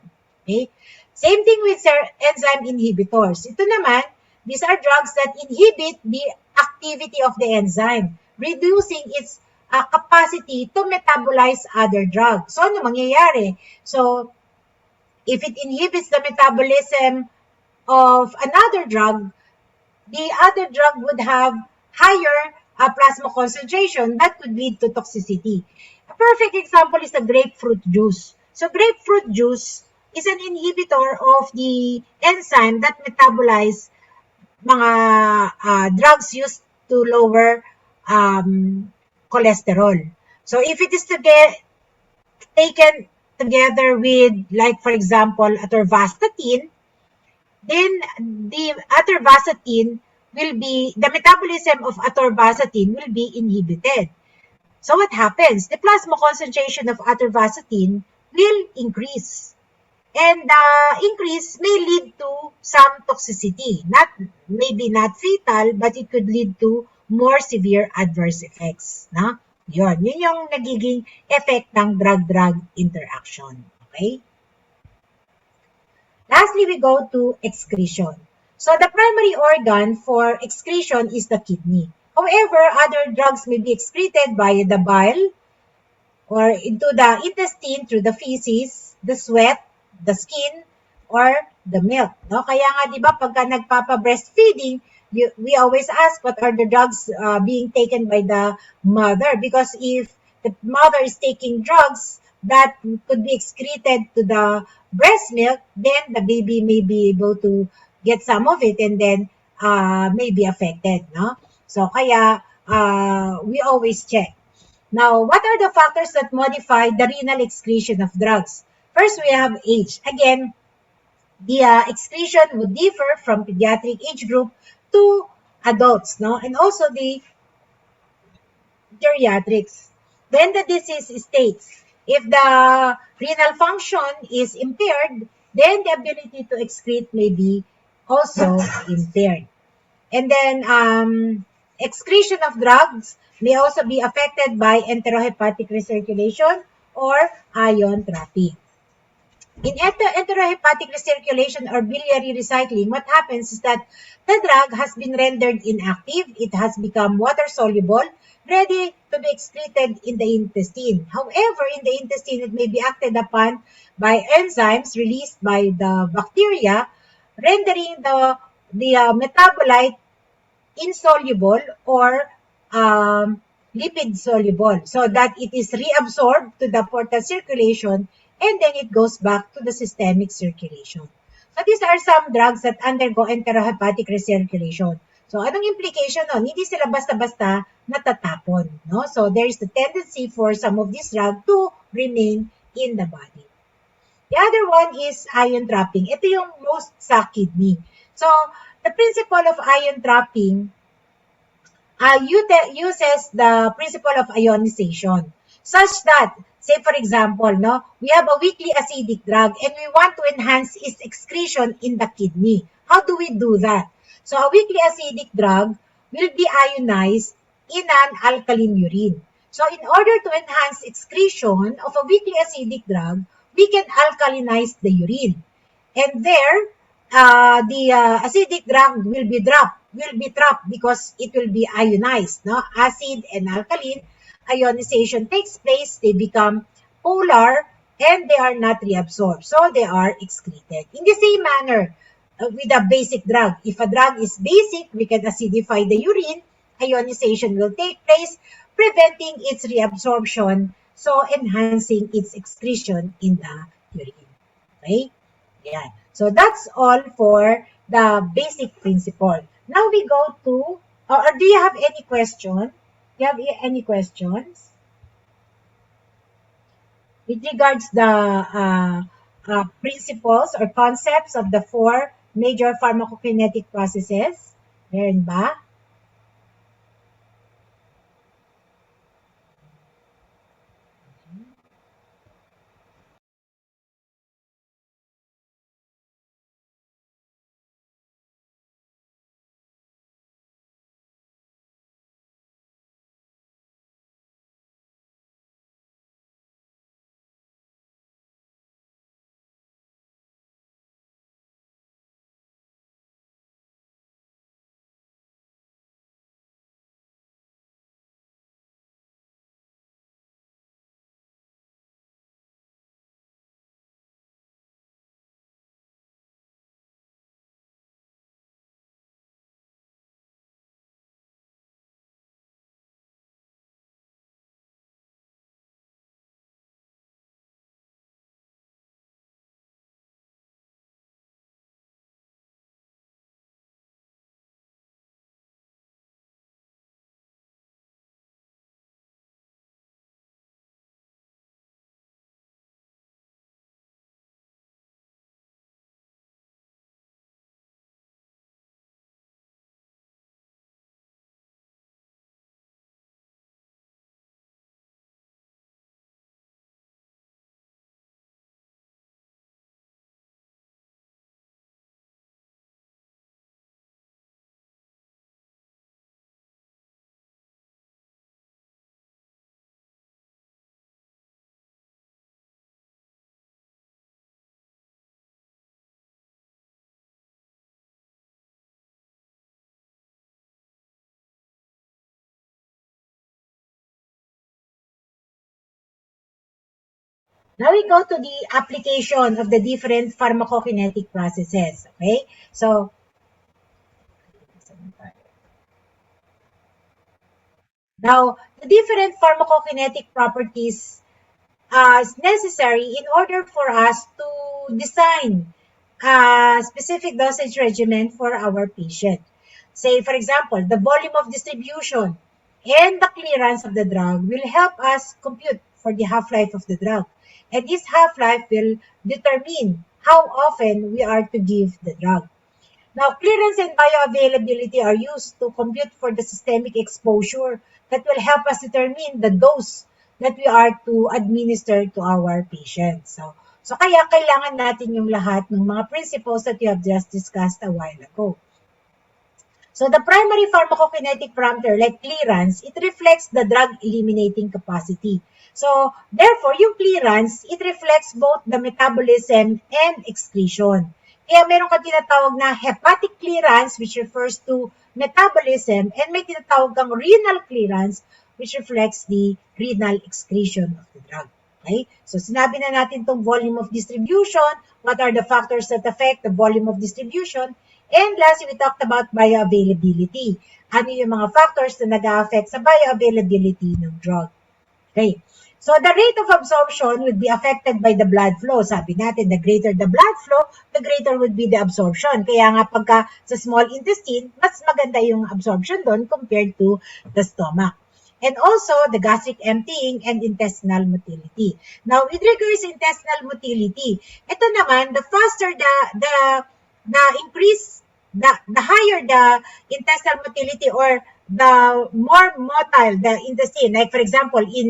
Speaker 1: Okay? Same thing with enzyme inhibitors. Ito naman, these are drugs that inhibit the activity of the enzyme, reducing its capacity to metabolize other drugs. So, ano mangyayari? So, if it inhibits the metabolism of another drug, the other drug would have higher plasma concentration that could lead to toxicity. A perfect example is the grapefruit juice. So, grapefruit juice is an inhibitor of the enzyme that metabolize mga drugs used to lower cholesterol. So, if it is taken together with, like for example, atorvastatin, then the metabolism of atorvastatin will be inhibited. So what happens? The plasma concentration of atorvastatin will increase. And increase may lead to some toxicity. Maybe not fatal, but it could lead to more severe adverse effects. No? Yun yung nagiging effect ng drug-drug interaction. Okay? Lastly, we go to excretion. So the primary organ for excretion is the kidney. However, other drugs may be excreted via the bile or into the intestine through the feces, the sweat, the skin or the milk. No? Kaya nga, di ba, pagka nagpapa-breastfeeding, we always ask what are the drugs being taken by the mother. Because if the mother is taking drugs that could be excreted to the breast milk, then the baby may be able to get some of it and then may be affected. No? So, kaya we always check. Now, what are the factors that modify the renal excretion of drugs? First, we have age. Again, the excretion would differ from pediatric age group to adults, no? And also the geriatrics. Then the disease states. If the renal function is impaired, then the ability to excrete may be also impaired. And then excretion of drugs may also be affected by enterohepatic recirculation or ion trapping. In enterohepatic recirculation or biliary recycling, what happens is that the drug has been rendered inactive, it has become water soluble, ready to be excreted in the intestine. However, in the intestine, it may be acted upon by enzymes released by the bacteria, rendering the metabolite insoluble or lipid soluble so that it is reabsorbed to the portal circulation and then it goes back to the systemic circulation. So these are some drugs that undergo enterohepatic recirculation. So anong implication nun? Hindi sila basta-basta natatapon. No? So there is the tendency for some of these drugs to remain in the body. The other one is ion trapping. Ito yung most sa kidney. So the principle of ion trapping uses the principle of ionization such that, say for example, no, we have a weakly acidic drug and we want to enhance its excretion in the kidney. How do we do that? So a weakly acidic drug will be ionized in an alkaline urine. So in order to enhance excretion of a weakly acidic drug, we can alkalinize the urine. And there, the acidic drug will be trapped because it will be ionized. No? Acid and alkaline ionization takes place, they become polar, and they are not reabsorbed. So they are excreted. In the same manner, with a basic drug, if a drug is basic, we can acidify the urine, ionization will take place, preventing its reabsorption, so enhancing its excretion in the urine. Okay? Yeah. So that's all for the basic principle. Now we go to, or do you have any question? Do you have any questions? With regards the principles or concepts of the four major pharmacokinetic processes, meron ba? Now we go to the application of the different pharmacokinetic processes. Okay, so now the different pharmacokinetic properties is necessary in order for us to design a specific dosage regimen for our patient. Say, for example, the volume of distribution and the clearance of the drug will help us compute for the half-life of the drug. And this half-life will determine how often we are to give the drug. Now, clearance and bioavailability are used to compute for the systemic exposure that will help us determine the dose that we are to administer to our patients. So kaya kailangan natin yung lahat ng mga principles that you have just discussed a while ago. So the primary pharmacokinetic parameter like clearance, it reflects the drug eliminating capacity. So therefore, yung clearance, it reflects both the metabolism and excretion. Kaya meron ka tinatawag na hepatic clearance which refers to metabolism and may tinatawag kang renal clearance which reflects the renal excretion of the drug. Okay? So sinabi na natin tong volume of distribution, what are the factors that affect the volume of distribution, and lastly, we talked about bioavailability. Ano yung mga factors na nag-affect sa bioavailability ng drug. Okay. So the rate of absorption would be affected by the blood flow. Sabi natin, the greater the blood flow, the greater would be the absorption. Kaya nga pagka sa small intestine, mas maganda yung absorption doon compared to the stomach. And also the gastric emptying and intestinal motility. Now, with regards to intestinal motility, ito naman, the faster the increase, the higher the intestinal motility or the more motile the intestine, like for example, in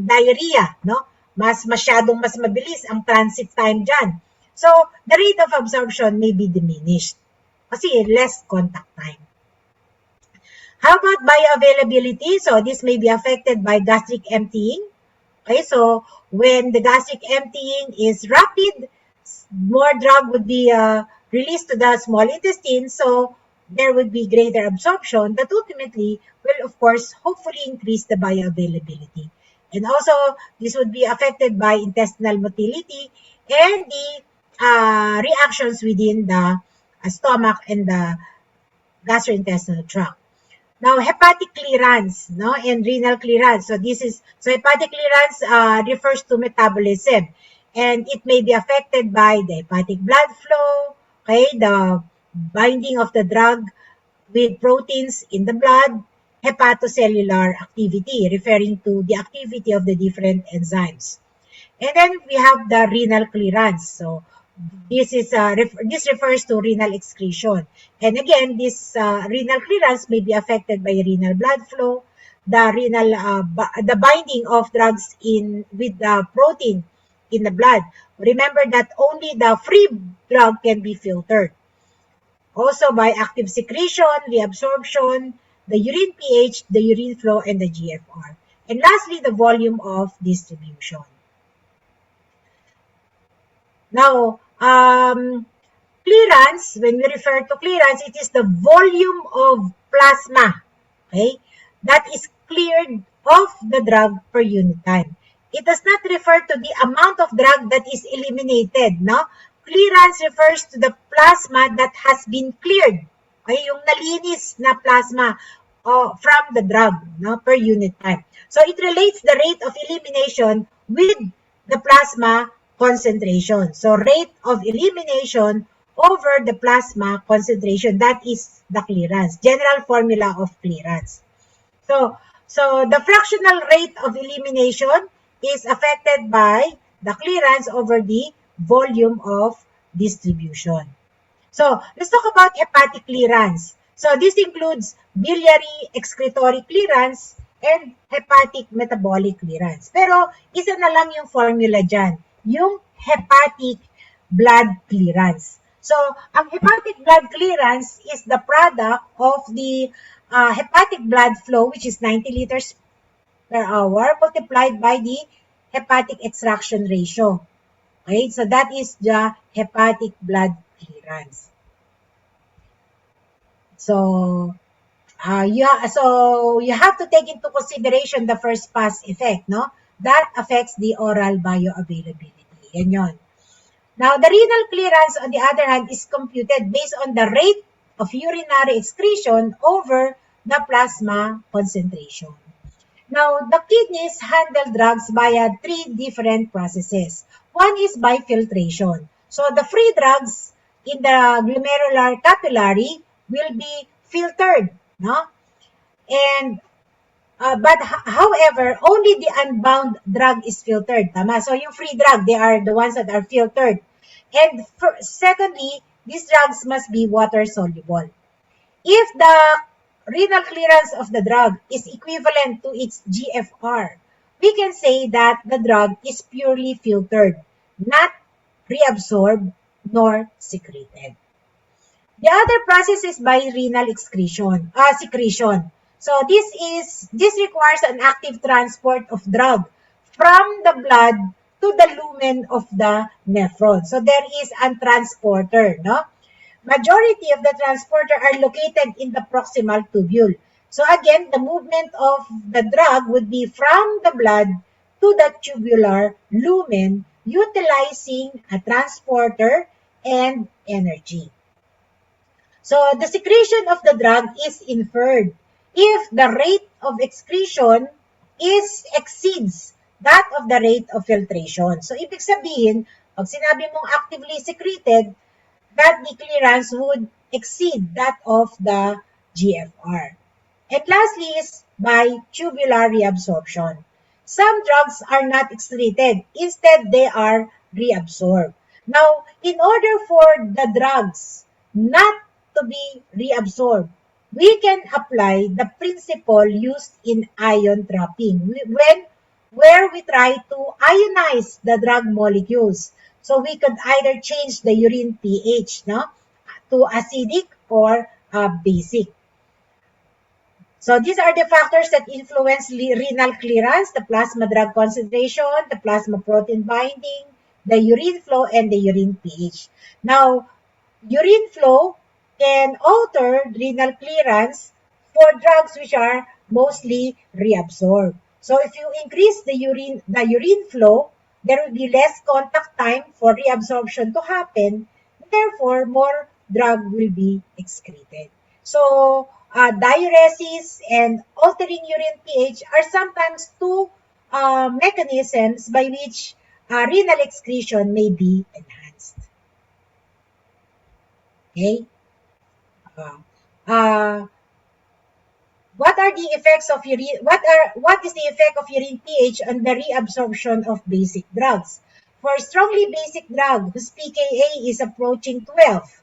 Speaker 1: diarrhea, no? Mas mabilis ang transit time dyan. So, the rate of absorption may be diminished kasi less contact time. How about bioavailability? So, this may be affected by gastric emptying. Okay, so when the gastric emptying is rapid, more drug would be released to the small intestine, so there would be greater absorption that ultimately will, of course, hopefully increase the bioavailability. And also, this would be affected by intestinal motility and the reactions within the stomach and the gastrointestinal tract. Now, hepatic clearance, no, and renal clearance. So hepatic clearance refers to metabolism, and it may be affected by the hepatic blood flow, okay, the binding of the drug with proteins in the blood, hepatocellular activity, referring to the activity of the different enzymes. And then we have the renal clearance. So this refers to renal excretion. And again, this renal clearance may be affected by renal blood flow, the binding of drugs with the protein in the blood. Remember that only the free drug can be filtered. Also by active secretion, reabsorption, the urine pH, the urine flow, and the GFR. And lastly, the volume of distribution. Now, clearance, when we refer to clearance, it is the volume of plasma, okay, that is cleared of the drug per unit time. It does not refer to the amount of drug that is eliminated, no? Clearance refers to the plasma that has been cleared, okay, yung nalinis na plasma from the drug, no, per unit time. So it relates the rate of elimination with the plasma concentration. So rate of elimination over the plasma concentration, that is the clearance, general formula of clearance. So the fractional rate of elimination is affected by the clearance over the volume of distribution. So let's talk about hepatic clearance. So this includes biliary excretory clearance and hepatic metabolic clearance. Pero isa na lang yung formula dyan, yung hepatic blood clearance. So, ang hepatic blood clearance is the product of the hepatic blood flow, which is 90 liters per hour, multiplied by the hepatic extraction ratio. Okay, so that is the hepatic blood clearance. So, you have to take into consideration the first pass effect, no? that affects the oral bioavailability. Yan yun. Now, the renal clearance, on the other hand, is computed based on the rate of urinary excretion over the plasma concentration. Now, the kidneys handle drugs via three different processes. One is by filtration. So, the free drugs in the glomerular capillary will be filtered, no? And but however, only the unbound drug is filtered. Tama? So yung free drug, they are the ones that are filtered. And secondly, these drugs must be water soluble. If the renal clearance of the drug is equivalent to its GFR, we can say that the drug is purely filtered, not reabsorbed nor secreted. The other process is by renal secretion. So this requires an active transport of drug from the blood to the lumen of the nephron. So there is a transporter, no? Majority of the transporter are located in the proximal tubule. So again, the movement of the drug would be from the blood to the tubular lumen, utilizing a transporter and energy. So the secretion of the drug is inferred if the rate of excretion exceeds that of the rate of filtration. So ibig sabihin, pag sinabi mong actively secreted, that the clearance would exceed that of the GFR. And lastly is by tubular reabsorption. Some drugs are not excreted. Instead, they are reabsorbed. Now, in order for the drugs not to be reabsorbed, we can apply the principle used in ion trapping where we try to ionize the drug molecules. So we could either change the urine pH, no, to acidic or basic. So these are the factors that influence renal clearance, the plasma drug concentration, the plasma protein binding, the urine flow, and the urine pH. Now, urine flow can alter renal clearance for drugs which are mostly reabsorbed. So if you increase the urine flow, there will be less contact time for reabsorption to happen. Therefore, more drug will be excreted. So diuresis and altering urine pH are sometimes two mechanisms by which renal excretion may be enhanced. Okay? What are the effects of urine? What is the effect of urine pH on the reabsorption of basic drugs? For strongly basic drug whose pKa is approaching 12,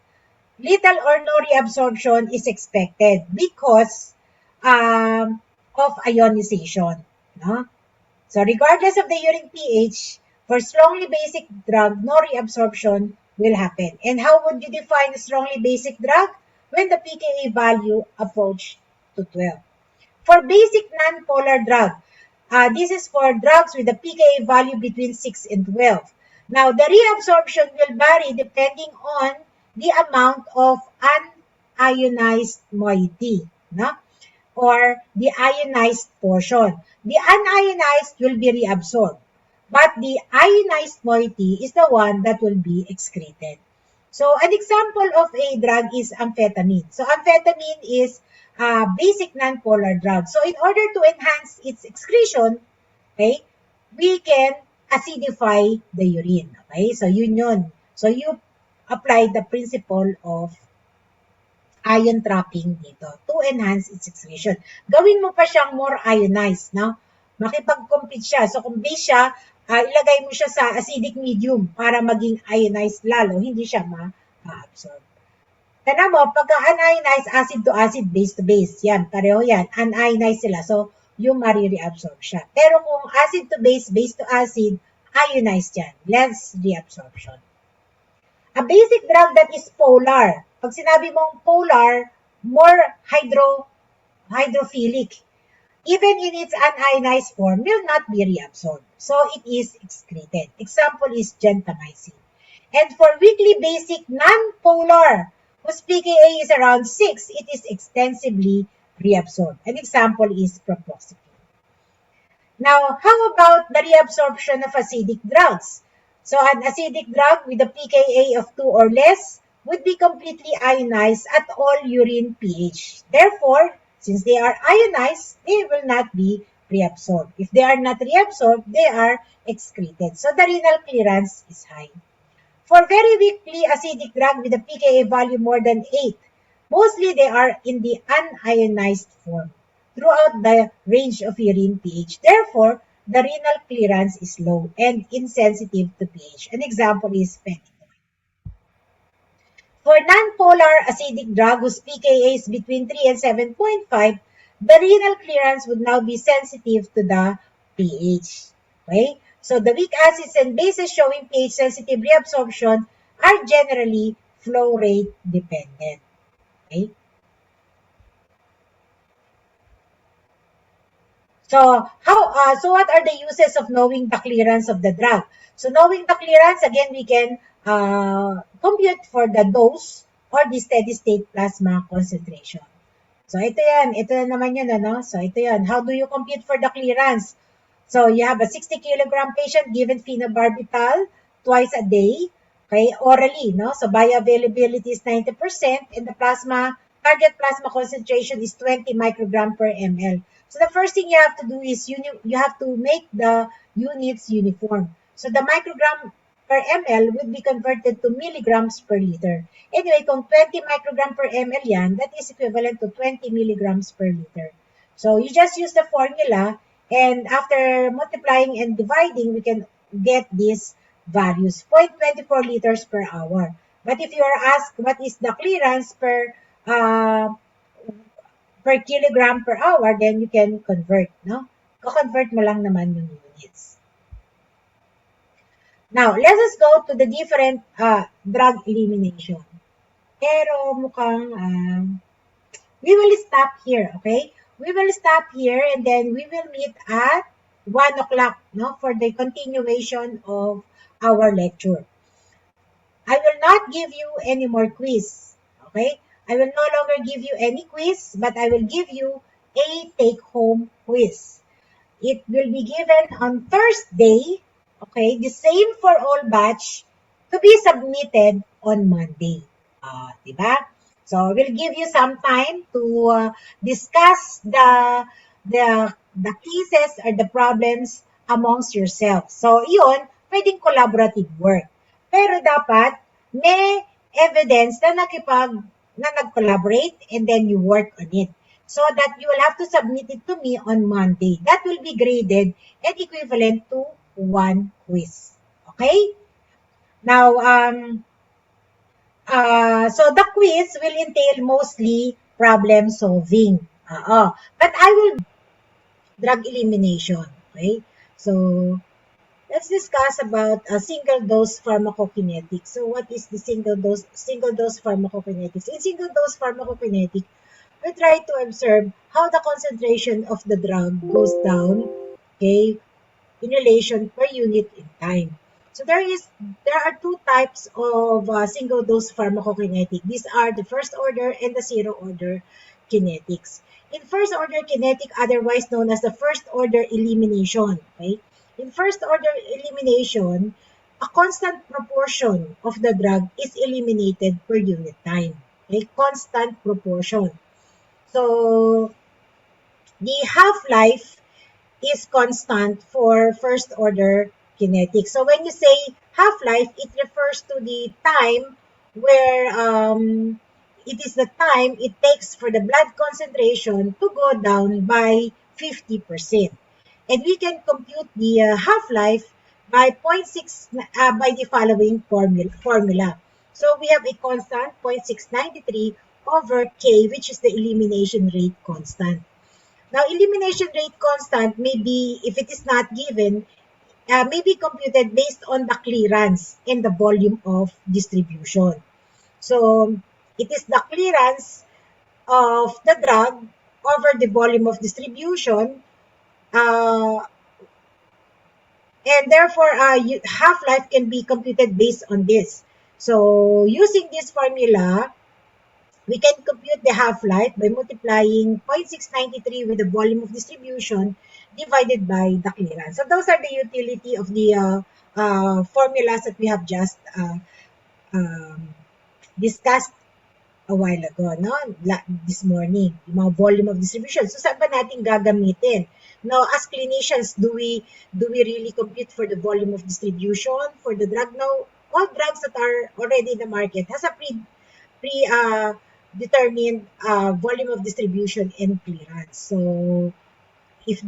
Speaker 1: little or no reabsorption is expected because of ionization. No? So regardless of the urine pH, for strongly basic drug, no reabsorption will happen. And how would you define a strongly basic drug? When the pKa value approach to 12. For basic non-polar drug, this is for drugs with a pKa value between 6 and 12. Now, the reabsorption will vary depending on the amount of unionized moiety, no? Or the ionized portion. The unionized will be reabsorbed, but the ionized moiety is the one that will be excreted. So an example of a drug is amphetamine. So amphetamine is a basic non-polar drug. So in order to enhance its excretion, okay, we can acidify the urine. Okay, so yun. So you apply the principle of ion trapping dito to enhance its excretion. Gawin mo pa siyang more ionized, no? Makipag-compete siya. So kung base siya, ilagay mo siya sa acidic medium para maging ionized lalo, hindi siya ma-absorb. Tanda mo, pagka unionized, acid to acid, base to base, yan, pareho yan, unionized sila. So, yung marireabsorb siya. Pero kung acid to base, base to acid, ionized yan, less reabsorption. A basic drug that is polar. Pag sinabi mong polar, more hydrophilic. Even in its unionized form, will not be reabsorbed. So it is excreted. Example is gentamicin. And for weakly basic non-polar, whose pKa is around 6, it is extensively reabsorbed. An example is propoxyphene. Now, how about the reabsorption of acidic drugs? So an acidic drug with a pKa of 2 or less would be completely ionized at all urine pH. Therefore, since they are ionized, they will not be reabsorbed. If they are not reabsorbed, they are excreted. So the renal clearance is high. For very weakly acidic drug with a pKa value more than 8, mostly they are in the unionized form throughout the range of urine pH. Therefore, the renal clearance is low and insensitive to pH. An example is phenol. For nonpolar acidic drug whose pKa is between 3 and 7.5, the renal clearance would now be sensitive to the pH. Okay? So the weak acids and bases showing pH-sensitive reabsorption are generally flow rate dependent. Okay? So what are the uses of knowing the clearance of the drug? So knowing the clearance, again, we can compute for the dose or the steady state plasma concentration. So ito yan, ito na naman yun, ano? So ito yan, how do you compute for the clearance? So you have a 60 kilogram patient given phenobarbital twice a day, okay, orally, no? So bioavailability is 90% and the target plasma concentration is 20 microgram per ml. So the first thing you have to do is you have to make the units uniform. So the microgram per ml would be converted to milligrams per liter. Anyway, kung 20 microgram per ml yan, that is equivalent to 20 milligrams per liter. So you just use the formula, and after multiplying and dividing, we can get these values, 0.24 liters per hour. But if you are asked what is the clearance uh, per kilogram per hour, then you can convert, no? Ko-convert mo lang naman yung units. Now, let us go to the different drug elimination. Pero mukhang we will stop here, okay? We will stop here and then we will meet at 1 o'clock, no, for the continuation of our lecture. I will not give you any more quiz, okay? I will no longer give you any quiz, but I will give you a take-home quiz. It will be given on Thursday, okay? The same for all batch to be submitted on Monday. Diba? So we'll give you some time to discuss the cases or the problems amongst yourselves. So yun, pwedeng collaborative work. Pero dapat may evidence na nag-collaborate and then you work on it. So that you will have to submit it to me on Monday. That will be graded and equivalent to 1 quiz. Okay? Now, so the quiz will entail mostly problem solving. But I will drug elimination. Okay? So let's discuss about a single dose pharmacokinetics. So what is the single dose pharmacokinetics? In single dose pharmacokinetics, we try to observe how the concentration of the drug goes down, okay, in relation per unit in time. So there are two types of single dose pharmacokinetic. These are the first order and the zero order kinetics. In first order kinetic, otherwise known as the first order elimination, okay? In first order elimination, a constant proportion of the drug is eliminated per unit time. Okay? Constant proportion. So the half-life is constant for first order kinetics. So when you say half-life, it refers to the time where it is the time it takes for the blood concentration to go down by 50%. And we can compute the half-life by 0.6 by the following formula. So we have a constant 0.693 over K, which is the elimination rate constant. Now, elimination rate constant may be, if it is not given, may be computed based on the clearance and the volume of distribution. So, it is the clearance of the drug over the volume of distribution, uh, and therefore half-life can be computed based on this. So, using this formula, we can compute the half-life by multiplying 0.693 with the volume of distribution divided by the clearance. So those are the utility of the formulas that we have just um, discussed a while ago, no? This morning, yung mga volume of distribution. So saan ba natin gagamitin? Now, as clinicians, do we really compute for the volume of distribution for the drug? No, all drugs that are already in the market has a determined volume of distribution and clearance. So if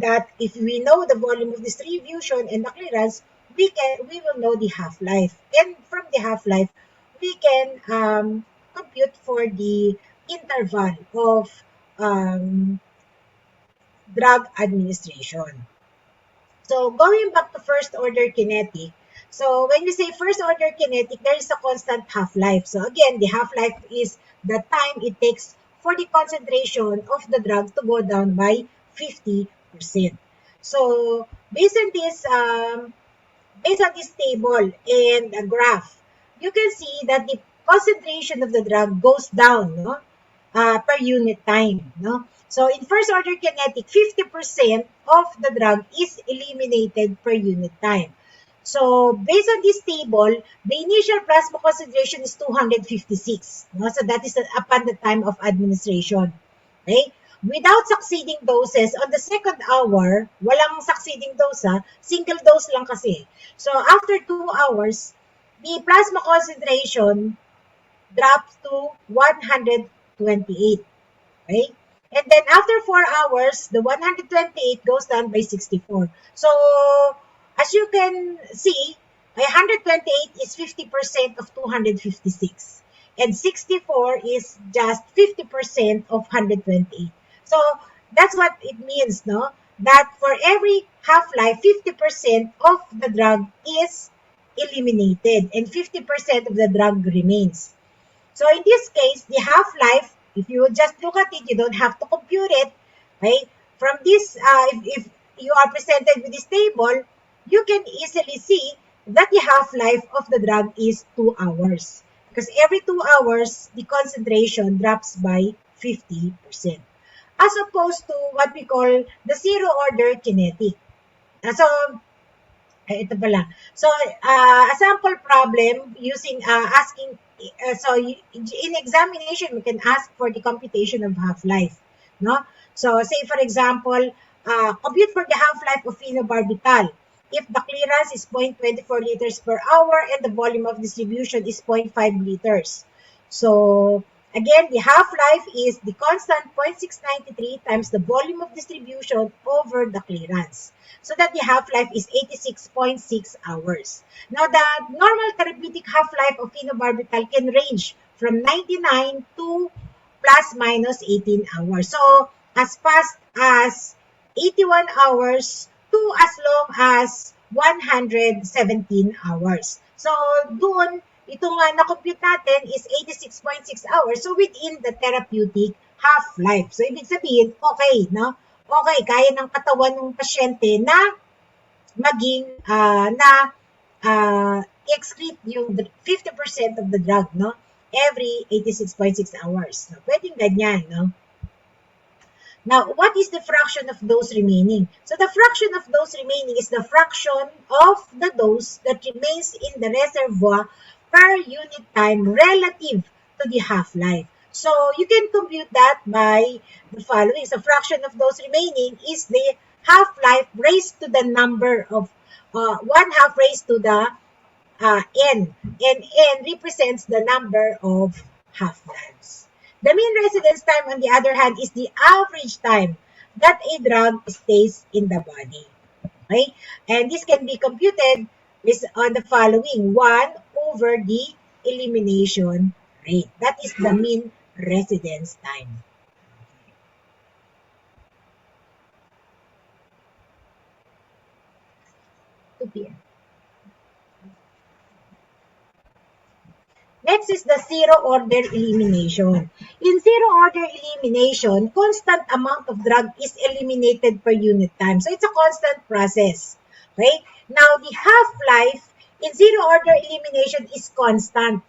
Speaker 1: we know the volume of distribution and the clearance, we will know the half-life. And from the half-life, we can compute for the interval of um, drug administration. So going back to first order kinetic, so when we say first order kinetic, there is a constant half-life. So again, the half-life is the time it takes for the concentration of the drug to go down by 50%. So based on this table and a graph, you can see that the concentration of the drug goes down, no? Per unit time, no? So in first order kinetic, 50% of the drug is eliminated per unit time. So based on this table, the initial plasma concentration is 256, no? So that is upon the time of administration. Okay? Without succeeding doses, on the second hour, walang succeeding dose, single dose lang kasi. So after 2 hours, the plasma concentration drops to 128. Okay? And then after 4 hours, the 128 goes down by 64. So as you can see, 128 is 50% of 256. And 64 is just 50% of 128. So that's what it means, no? That for every half-life, 50% of the drug is eliminated and 50% of the drug remains. So in this case, the half-life, if you just look at it, you don't have to compute it. Okay? From this, if you are presented with this table, you can easily see that the half-life of the drug is 2 hours. Because every 2 hours, the concentration drops by 50%. As opposed to what we call the zero-order kinetic. So, ito pala. So, a sample problem using asking, in examination, we can ask for the computation of half-life. No? So, say for example, compute for the half-life of phenobarbital. If the clearance is 0.24 liters per hour and the volume of distribution is 0.5 liters. So, again, the half-life is the constant 0.693 times the volume of distribution over the clearance. So that the half-life is 86.6 hours. Now, the normal therapeutic half-life of phenobarbital can range from 99 to plus minus 18 hours. So, as fast as 81 hours to as long as 117 hours. So, doon, itong na-compute natin is 86.6 hours. So, within the therapeutic half-life. So, ibig sabihin, okay, no? Okay, kaya ng katawan ng pasyente na maging, excrete yung 50% of the drug, no? Every 86.6 hours. No? Pwedeng ganyan, no? Now, what is the fraction of dose remaining? So, the fraction of dose remaining is the fraction of the dose that remains in the reservoir per unit time relative to the half-life. So, you can compute that by the following. So, fraction of dose remaining is the half-life raised to the number of 1/2 raised to the n. And n represents the number of half-lives. The mean residence time, on the other hand, is the average time that a drug stays in the body. Okay? And this can be computed on the following: 1 over the elimination rate. That is the mean residence time. 2 p.m. Next is the zero-order elimination. In zero-order elimination, constant amount of drug is eliminated per unit time. So, it's a constant process. Okay? Now, the half-life in zero-order elimination is constant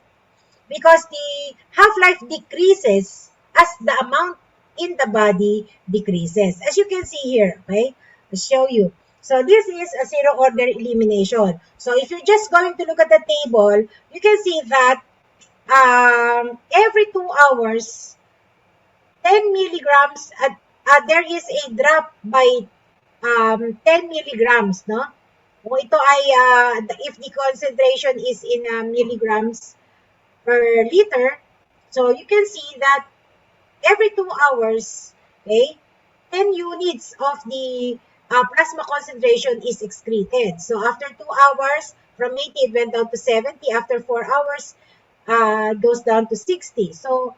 Speaker 1: because the half-life decreases as the amount in the body decreases. As you can see here, okay? I'll show you. So this is a zero order elimination. So if you're just going to look at the table, you can see that every 2 hours, 10 milligrams, there is a drop by 10 milligrams, no? Kung ito ay, if the concentration is in milligrams per liter, so you can see that every 2 hours, okay, 10 units of the plasma concentration is excreted. So after 2 hours, from 80, it went down to 70. After 4 hours, goes down to 60. So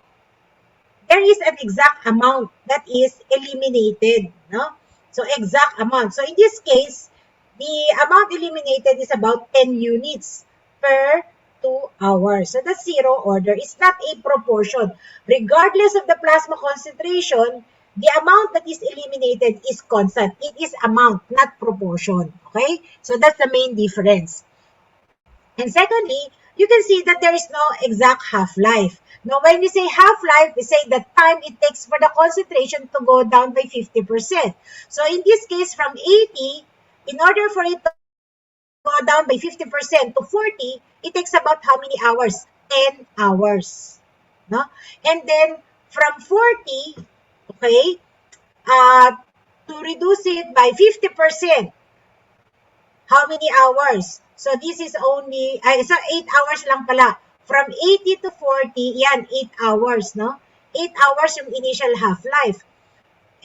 Speaker 1: there is an exact amount that is eliminated, no? So exact amount. So in this case, the amount eliminated is about 10 units per 2 hours. So that's zero order. It's not a proportion. Regardless of the plasma concentration, the amount that is eliminated is constant. It is amount, not proportion. Okay? So that's the main difference. And secondly, you can see that there is no exact half-life. Now, when we say half-life, we say the time it takes for the concentration to go down by 50%. So in this case, from 80, in order for it to go down by 50% to 40, it takes about how many hours? 10 hours. No? And then from 40, okay, to reduce it by 50%, how many hours? So this is only, so 8 hours lang pala. From 80 to 40, yan, 8 hours, no? 8 hours yung initial half-life.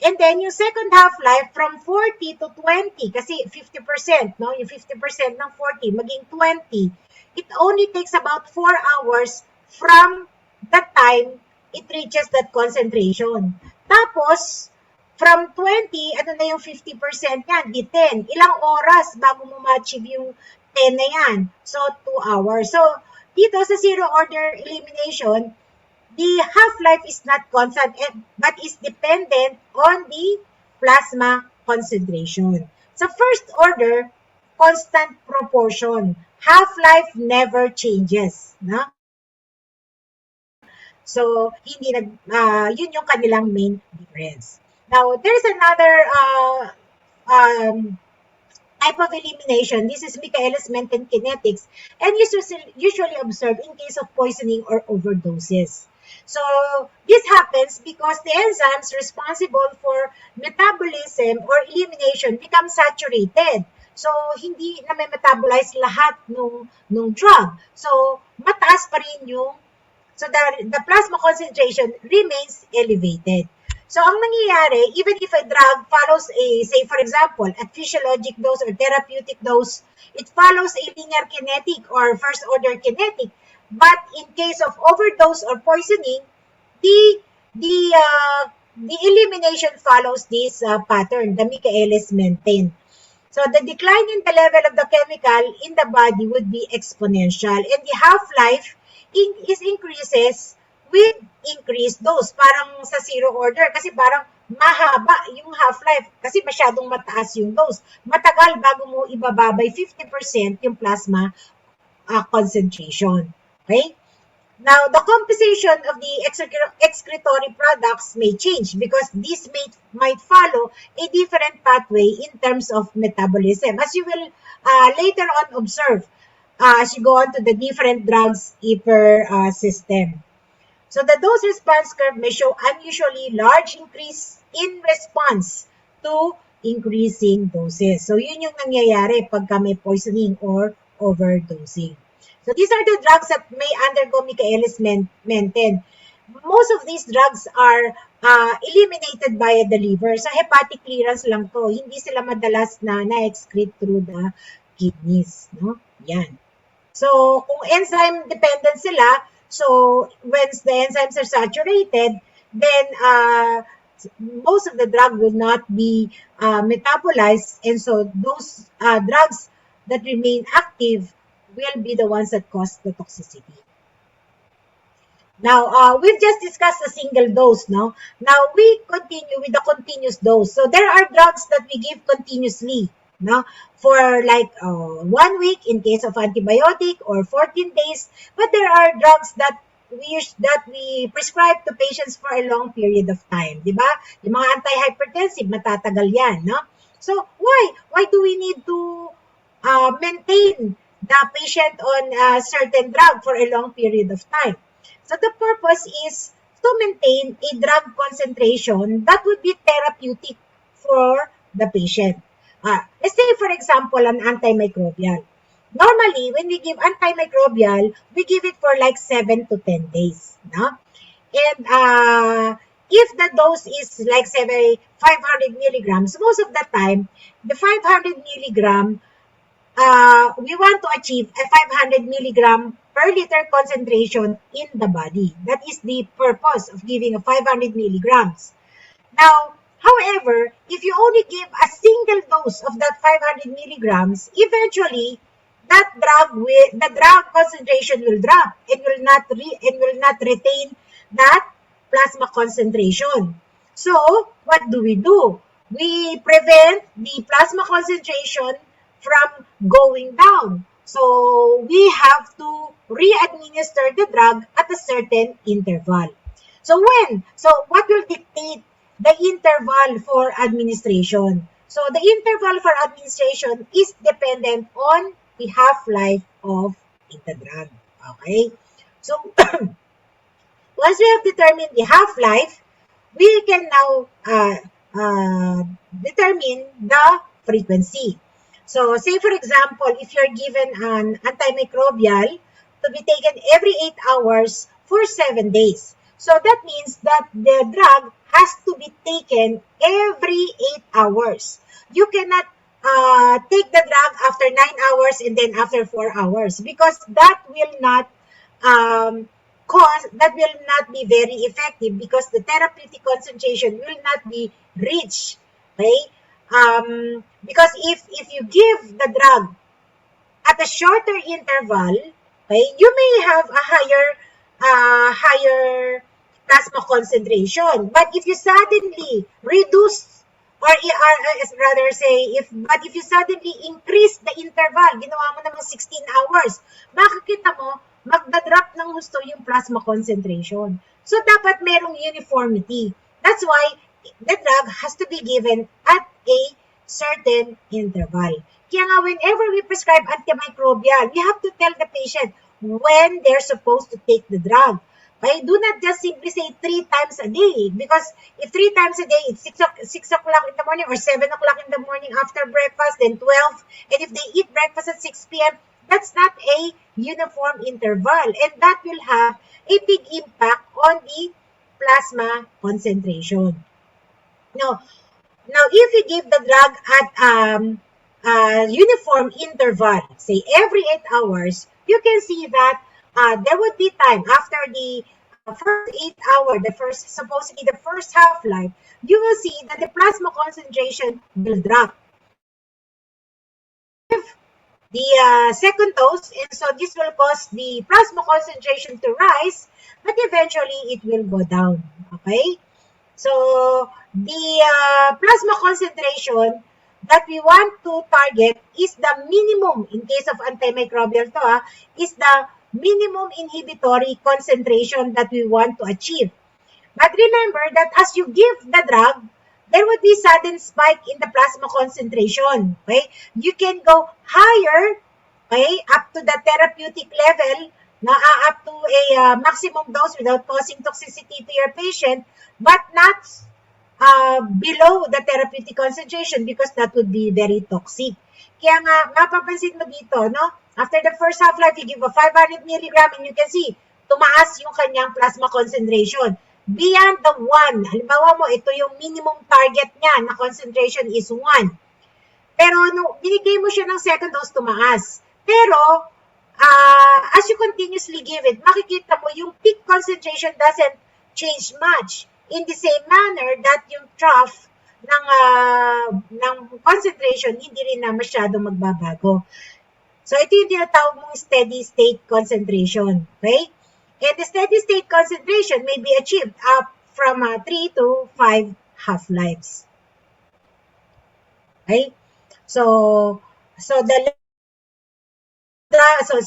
Speaker 1: And then yung second half-life, from 40 to 20, kasi 50%, no? Yung 50% ng 40, maging 20. It only takes about 4 hours from the time it reaches that concentration. Tapos, from 20, ano na yung 50% yan? Di 10. Ilang oras bago mo ma-achieve yung 10 na yan? So, 2 hours. So, dito sa zero order elimination, the half-life is not constant but is dependent on the plasma concentration. Sa first order, constant proportion. Half-life never changes. No? So, hindi yun yung kanilang main difference. Now, there's another type of elimination. This is Michaelis-Menten kinetics and usually observed in case of poisoning or overdoses. So, this happens because the enzymes responsible for metabolism or elimination become saturated. So, hindi na may metabolize lahat nung drug. So, mataas pa rin yung, so the plasma concentration remains elevated. So, ang nangyayari, even if a drug follows a, say for example, a physiologic dose or therapeutic dose, it follows a linear kinetic or first order kinetic. But in case of overdose or poisoning, the elimination follows this pattern, the Michaelis-Menten. So the decline in the level of the chemical in the body would be exponential, and the half-life increases with increased dose. Parang sa zero order, kasi parang mahaba yung half-life kasi masyadong mataas yung dose. Matagal bago mo ibaba by 50% yung plasma concentration. Okay? Now, the composition of the excretory products may change because this might follow a different pathway in terms of metabolism, as you will later on observe as you go on to the different drugs per system. So the dose response curve may show unusually large increase in response to increasing doses. So yun yung nangyayari pagka may poisoning or overdosing. So these are the drugs that may undergo Michaelis-Menten. Most of these drugs are eliminated by the liver. So hepatic clearance lang to. Hindi sila madalas na na-excrete through the kidneys. No? Yan. So kung enzyme dependent sila, so once the enzymes are saturated, then most of the drug will not be metabolized, and so those drugs that remain active will be the ones that cause the toxicity. Now, we've just discussed a single dose, no? Now, we continue with the continuous dose. So, there are drugs that we give continuously, no? For like 1 week in case of antibiotic or 14 days. But there are drugs that we prescribe to patients for a long period of time, di ba? Yung mga antihypertensive, matatagal yan, no? So why do we need to maintain the patient on a certain drug for a long period of time? So the purpose is to maintain a drug concentration that would be therapeutic for the patient. Let's say, for example, an antimicrobial. Normally, when we give antimicrobial, we give it for like 7 to 10 days. No? And if the dose is like say 500 milligrams, most of the time, the 500 milligram, we want to achieve a 500 milligram per liter concentration in the body. That is the purpose of giving a 500 milligrams. Now, however, if you only give a single dose of that 500 milligrams, eventually the drug concentration will drop and will not retain that plasma concentration. So, what do? We prevent the plasma concentration from going down. So, we have to re-administer the drug at a certain interval. So, what will dictate the interval for administration? So, the interval for administration is dependent on the half-life of the drug. Okay? So, once we have determined the half-life, we can now determine the frequency. So, say for example, if you're given an antimicrobial to be taken every 8 hours for 7 days. So, that means that the drug has to be taken every 8 hours. You cannot take the drug after 9 hours and then after 4 hours because that will not um, be very effective because the therapeutic concentration will not be reached. Okay? Because if you give the drug at a shorter interval, okay, you may have a higher plasma concentration. But if you suddenly reduce rather say but if you suddenly increase the interval, ginawa mo namang 16 hours, makikita mo magda-drop ng husto yung plasma concentration. So dapat merong uniformity. That's why the drug has to be given at a certain interval. Kaya nga, whenever we prescribe antimicrobial, we have to tell the patient when they're supposed to take the drug. Okay? Do not just simply say 3 times a day because if 3 times a day, it's 6 o'clock in the morning or 7 o'clock in the morning after breakfast, then 12, and if they eat breakfast at 6 p.m., that's not a uniform interval, and that will have a big impact on the plasma concentration. Now, if you give the drug at uniform interval, say every 8 hours, you can see that there would be time after the first 8 hour, supposedly the first half-life, you will see that the plasma concentration will drop. The second dose, and so this will cause the plasma concentration to rise, but eventually it will go down. Okay? So, the plasma concentration that we want to target is the minimum, in case of antimicrobial is the minimum inhibitory concentration that we want to achieve. But remember that as you give the drug, there would be sudden spike in the plasma concentration. Okay? You can go higher, okay, up to the therapeutic level, up to a maximum dose without causing toxicity to your patient, but not below the therapeutic concentration because that would be very toxic. Kaya nga, mapapansin mo dito, no? After the first half-life, you give a 500 milligram and you can see, tumaas yung kanyang plasma concentration. Beyond the 1, halimbawa mo, ito yung minimum target niya na concentration is 1. Pero nung binigay mo siya ng second dose, tumaas. Pero, as you continuously give it, makikita mo yung peak concentration doesn't change much. In the same manner that yung trough ng concentration, hindi rin na masyadong magbabago. So, ito yung tinatawag mong steady state concentration. Okay? And the steady state concentration may be achieved up from 3 to 5 half-lives. Okay? So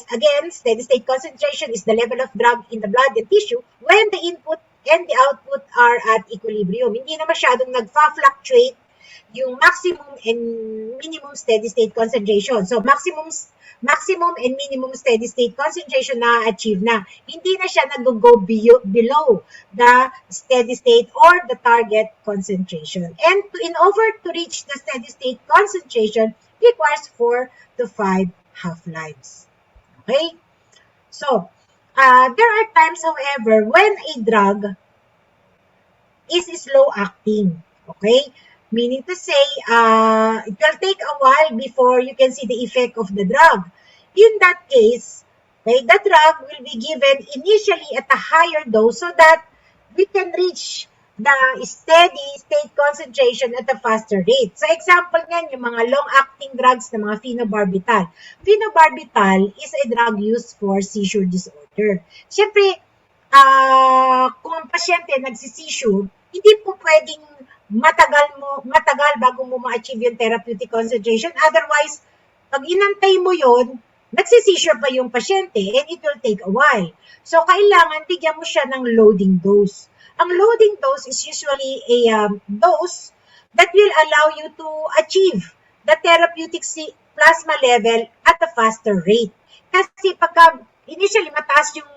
Speaker 1: again, steady state concentration is the level of drug in the blood and tissue when the input and the output are at equilibrium. Hindi na masyadong nagfa-fluctuate yung maximum and minimum steady state concentration. So maximum and minimum steady state concentration na achieve na. Hindi na siya nag-go below the steady state or the target concentration. And to reach the steady state concentration requires 4 to 5 half-lives. Okay? So, there are times, however, when a drug is slow acting. Okay? Meaning to say, it will take a while before you can see the effect of the drug. In that case, okay, the drug will be given initially at a higher dose so that we can reach the steady state concentration at a faster rate. So example niyan, yung mga long-acting drugs na mga phenobarbital. Phenobarbital is a drug used for seizure disorder. Siyempre, kung ang pasyente nagsi-seizure, hindi po pwedeng matagal bago mo ma-achieve yung therapeutic concentration. Otherwise, pag inantay mo yon, nagsi-seizure pa yung pasyente and it will take a while. So, kailangan bigyan mo siya ng loading dose. Ang loading dose is usually a dose that will allow you to achieve the therapeutic plasma level at a faster rate. Kasi pagka initially mataas yung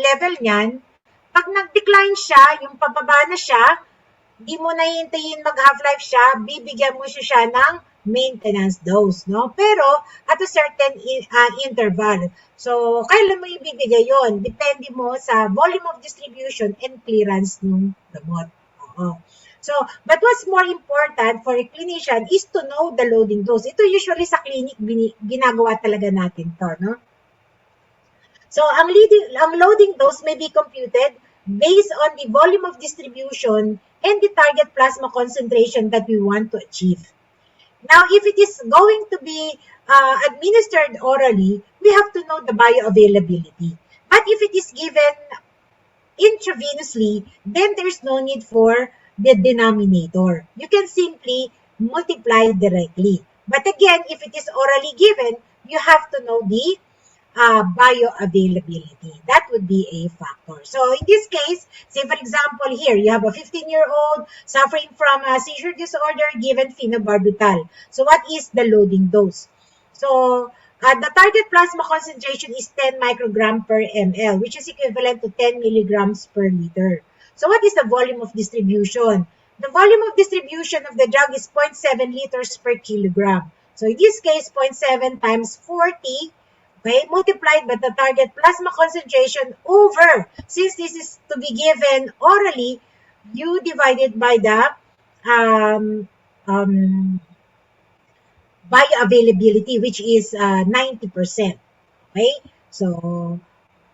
Speaker 1: level niyan, pag nag-decline siya, yung pababa na siya, di mo na hintayin mag-half-life siya, bibigyan mo siya ng maintenance dose, no? Pero at a certain interval. So, kailan mo ibibigay yon? Depende mo sa volume of distribution and clearance ng gamot. Oo. So, but what's more important for a clinician is to know the loading dose. Ito usually sa clinic, ginagawa talaga natin to, no? So, ang loading dose may be computed based on the volume of distribution and the target plasma concentration that we want to achieve. Now, if it is going to be administered orally, we have to know the bioavailability. But if it is given intravenously, then there's no need for the denominator. You can simply multiply directly. But again, if it is orally given, you have to know the bioavailability. That would be a factor. So in this case, say for example here, you have a 15-year-old suffering from a seizure disorder given phenobarbital. So what is the loading dose? So the target plasma concentration is 10 microgram per ml, which is equivalent to 10 milligrams per liter. So what is the volume of distribution? The volume of distribution of the drug is 0.7 liters per kilogram. So in this case, 0.7 times 40, okay, multiplied by the target plasma concentration over, since this is to be given orally, you divide it by the bioavailability, which is 90%. Okay, so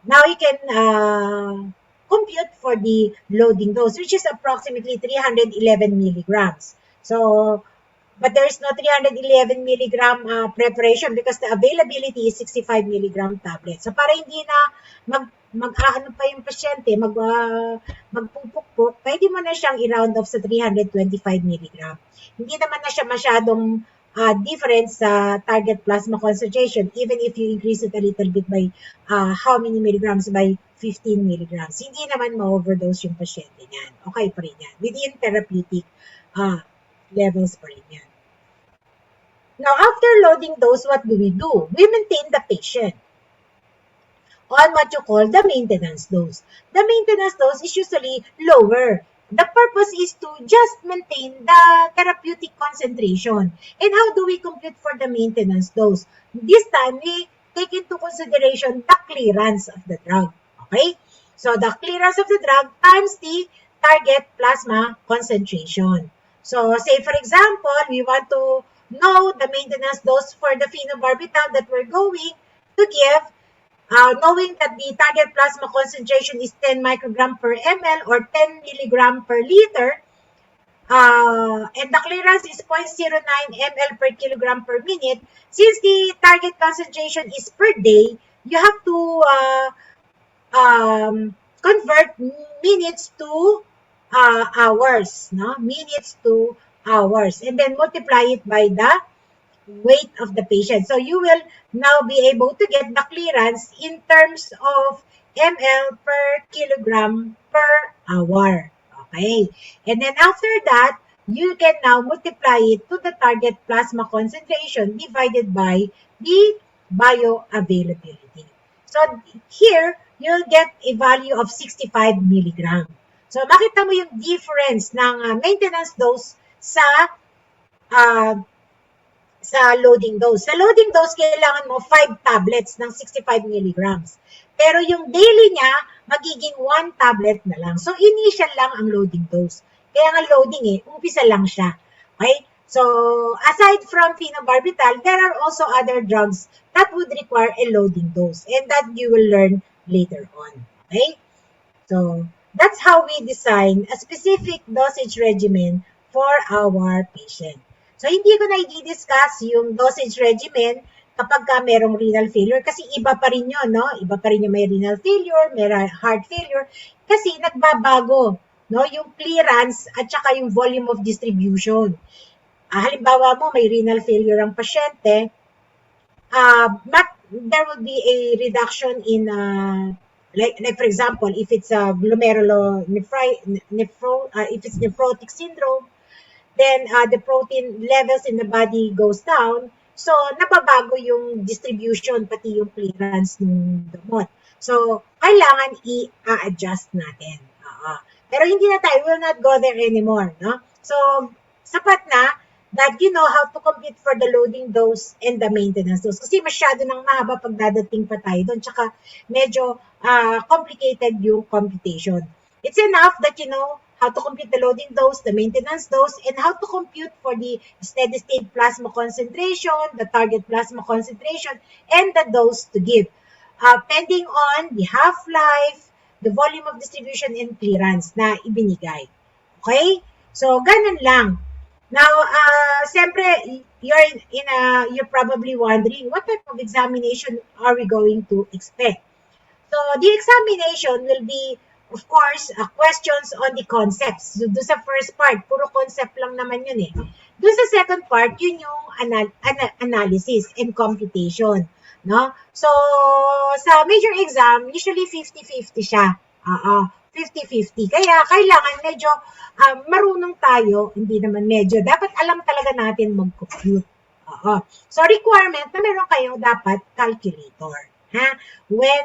Speaker 1: now you can compute for the loading dose, which is approximately 311 milligrams. So, but there is no 311 milligram preparation because the availability is 65 milligram tablet. So, para hindi na mag-aano pa yung pasyente, magpupukpuk, pwede mo na siyang i-round off sa 325 milligram. Hindi naman na siya masyadong different sa target plasma concentration, even if you increase it a little bit by how many milligrams, by 15 milligrams. Hindi naman ma-overdose yung pasyente niyan. Okay pa rin yan. Within therapeutic levels pa rin yan. Now, after loading dose, what do? We maintain the patient on what you call the maintenance dose. The maintenance dose is usually lower. The purpose is to just maintain the therapeutic concentration. And how do we compute for the maintenance dose? This time, we take into consideration the clearance of the drug. Okay? So, the clearance of the drug times the target plasma concentration. So, say for example, we want to know the maintenance dose for the phenobarbital that we're going to give, knowing that the target plasma concentration is 10 microgram per ml or 10 milligram per liter, and the clearance is 0.09 ml per kilogram per minute. Since the target concentration is per day, you have to convert minutes to hours, no? Minutes to hours, and then multiply it by the weight of the patient. So you will now be able to get the clearance in terms of ml per kilogram per hour. Okay. And then after that, you can now multiply it to the target plasma concentration divided by the bioavailability. So here, you'll get a value of 65 milligram. So makita mo yung difference ng maintenance dose uh, sa loading dose. Sa loading dose, kailangan mo 5 tablets ng 65 milligrams. Pero yung daily niya, magiging 1 tablet na lang. So, initial lang ang loading dose. Kaya nga loading umpisa lang siya. Okay? So, aside from phenobarbital, there are also other drugs that would require a loading dose. And that you will learn later on. Okay? So, that's how we design a specific dosage regimen for our patient. So, hindi ko na i-discuss yung dosage regimen kapag ka merong renal failure kasi iba pa rin yun, no? Iba pa rin yung may renal failure, may heart failure kasi nagbabago, no? Yung clearance at saka yung volume of distribution. Halimbawa mo, may renal failure ang pasyente, there will be a reduction in like for example, if it's a if it's nephrotic syndrome, then the protein levels in the body goes down. So, nababago yung distribution, pati yung clearance ng gamot. So, kailangan i-adjust natin. Pero hindi na tayo, we will not go there anymore. No? So, sapat na that you know how to compute for the loading dose and the maintenance dose. Kasi masyado nang mahaba pag dadating pa tayo doon. Tsaka medyo complicated yung computation. It's enough that you know how to compute the loading dose, the maintenance dose, and how to compute for the steady state plasma concentration, the target plasma concentration, and the dose to give. Pending on the half-life, the volume of distribution, and clearance na ibinigay. Okay? So, ganun lang. Now, siyempre, you're probably wondering, what type of examination are we going to expect? So, the examination will be, of course, questions on the concepts. So, doon sa first part, puro concept lang naman yun Doon sa second part, yun yung analysis and computation. No? So, sa major exam, usually 50-50 siya. 50-50. Kaya kailangan medyo marunong tayo, hindi naman medyo, dapat alam talaga natin mag-compute. So, requirement na meron kayong dapat calculator. When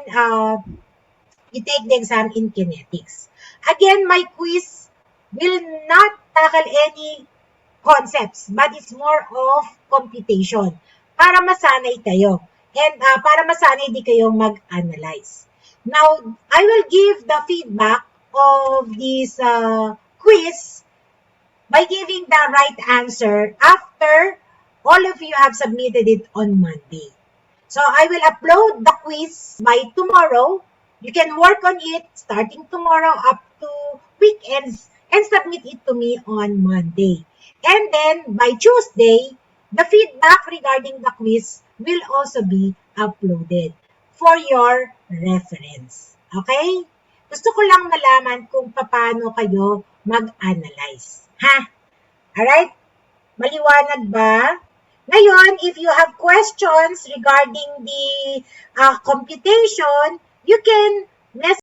Speaker 1: you take the exam in kinetics. Again, my quiz will not tackle any concepts, but it's more of computation para masanay kayo and para masanay di kayo mag-analyze. Now, I will give the feedback of this quiz by giving the right answer after all of you have submitted it on Monday. So, I will upload the quiz by tomorrow. You can work on it starting tomorrow up to weekends and submit it to me on Monday. And then, by Tuesday, the feedback regarding the quiz will also be uploaded for your reference. Okay? Gusto ko lang malaman kung paano kayo mag-analyze. Alright? Maliwanag ba? Ngayon, if you have questions regarding the computation, you can message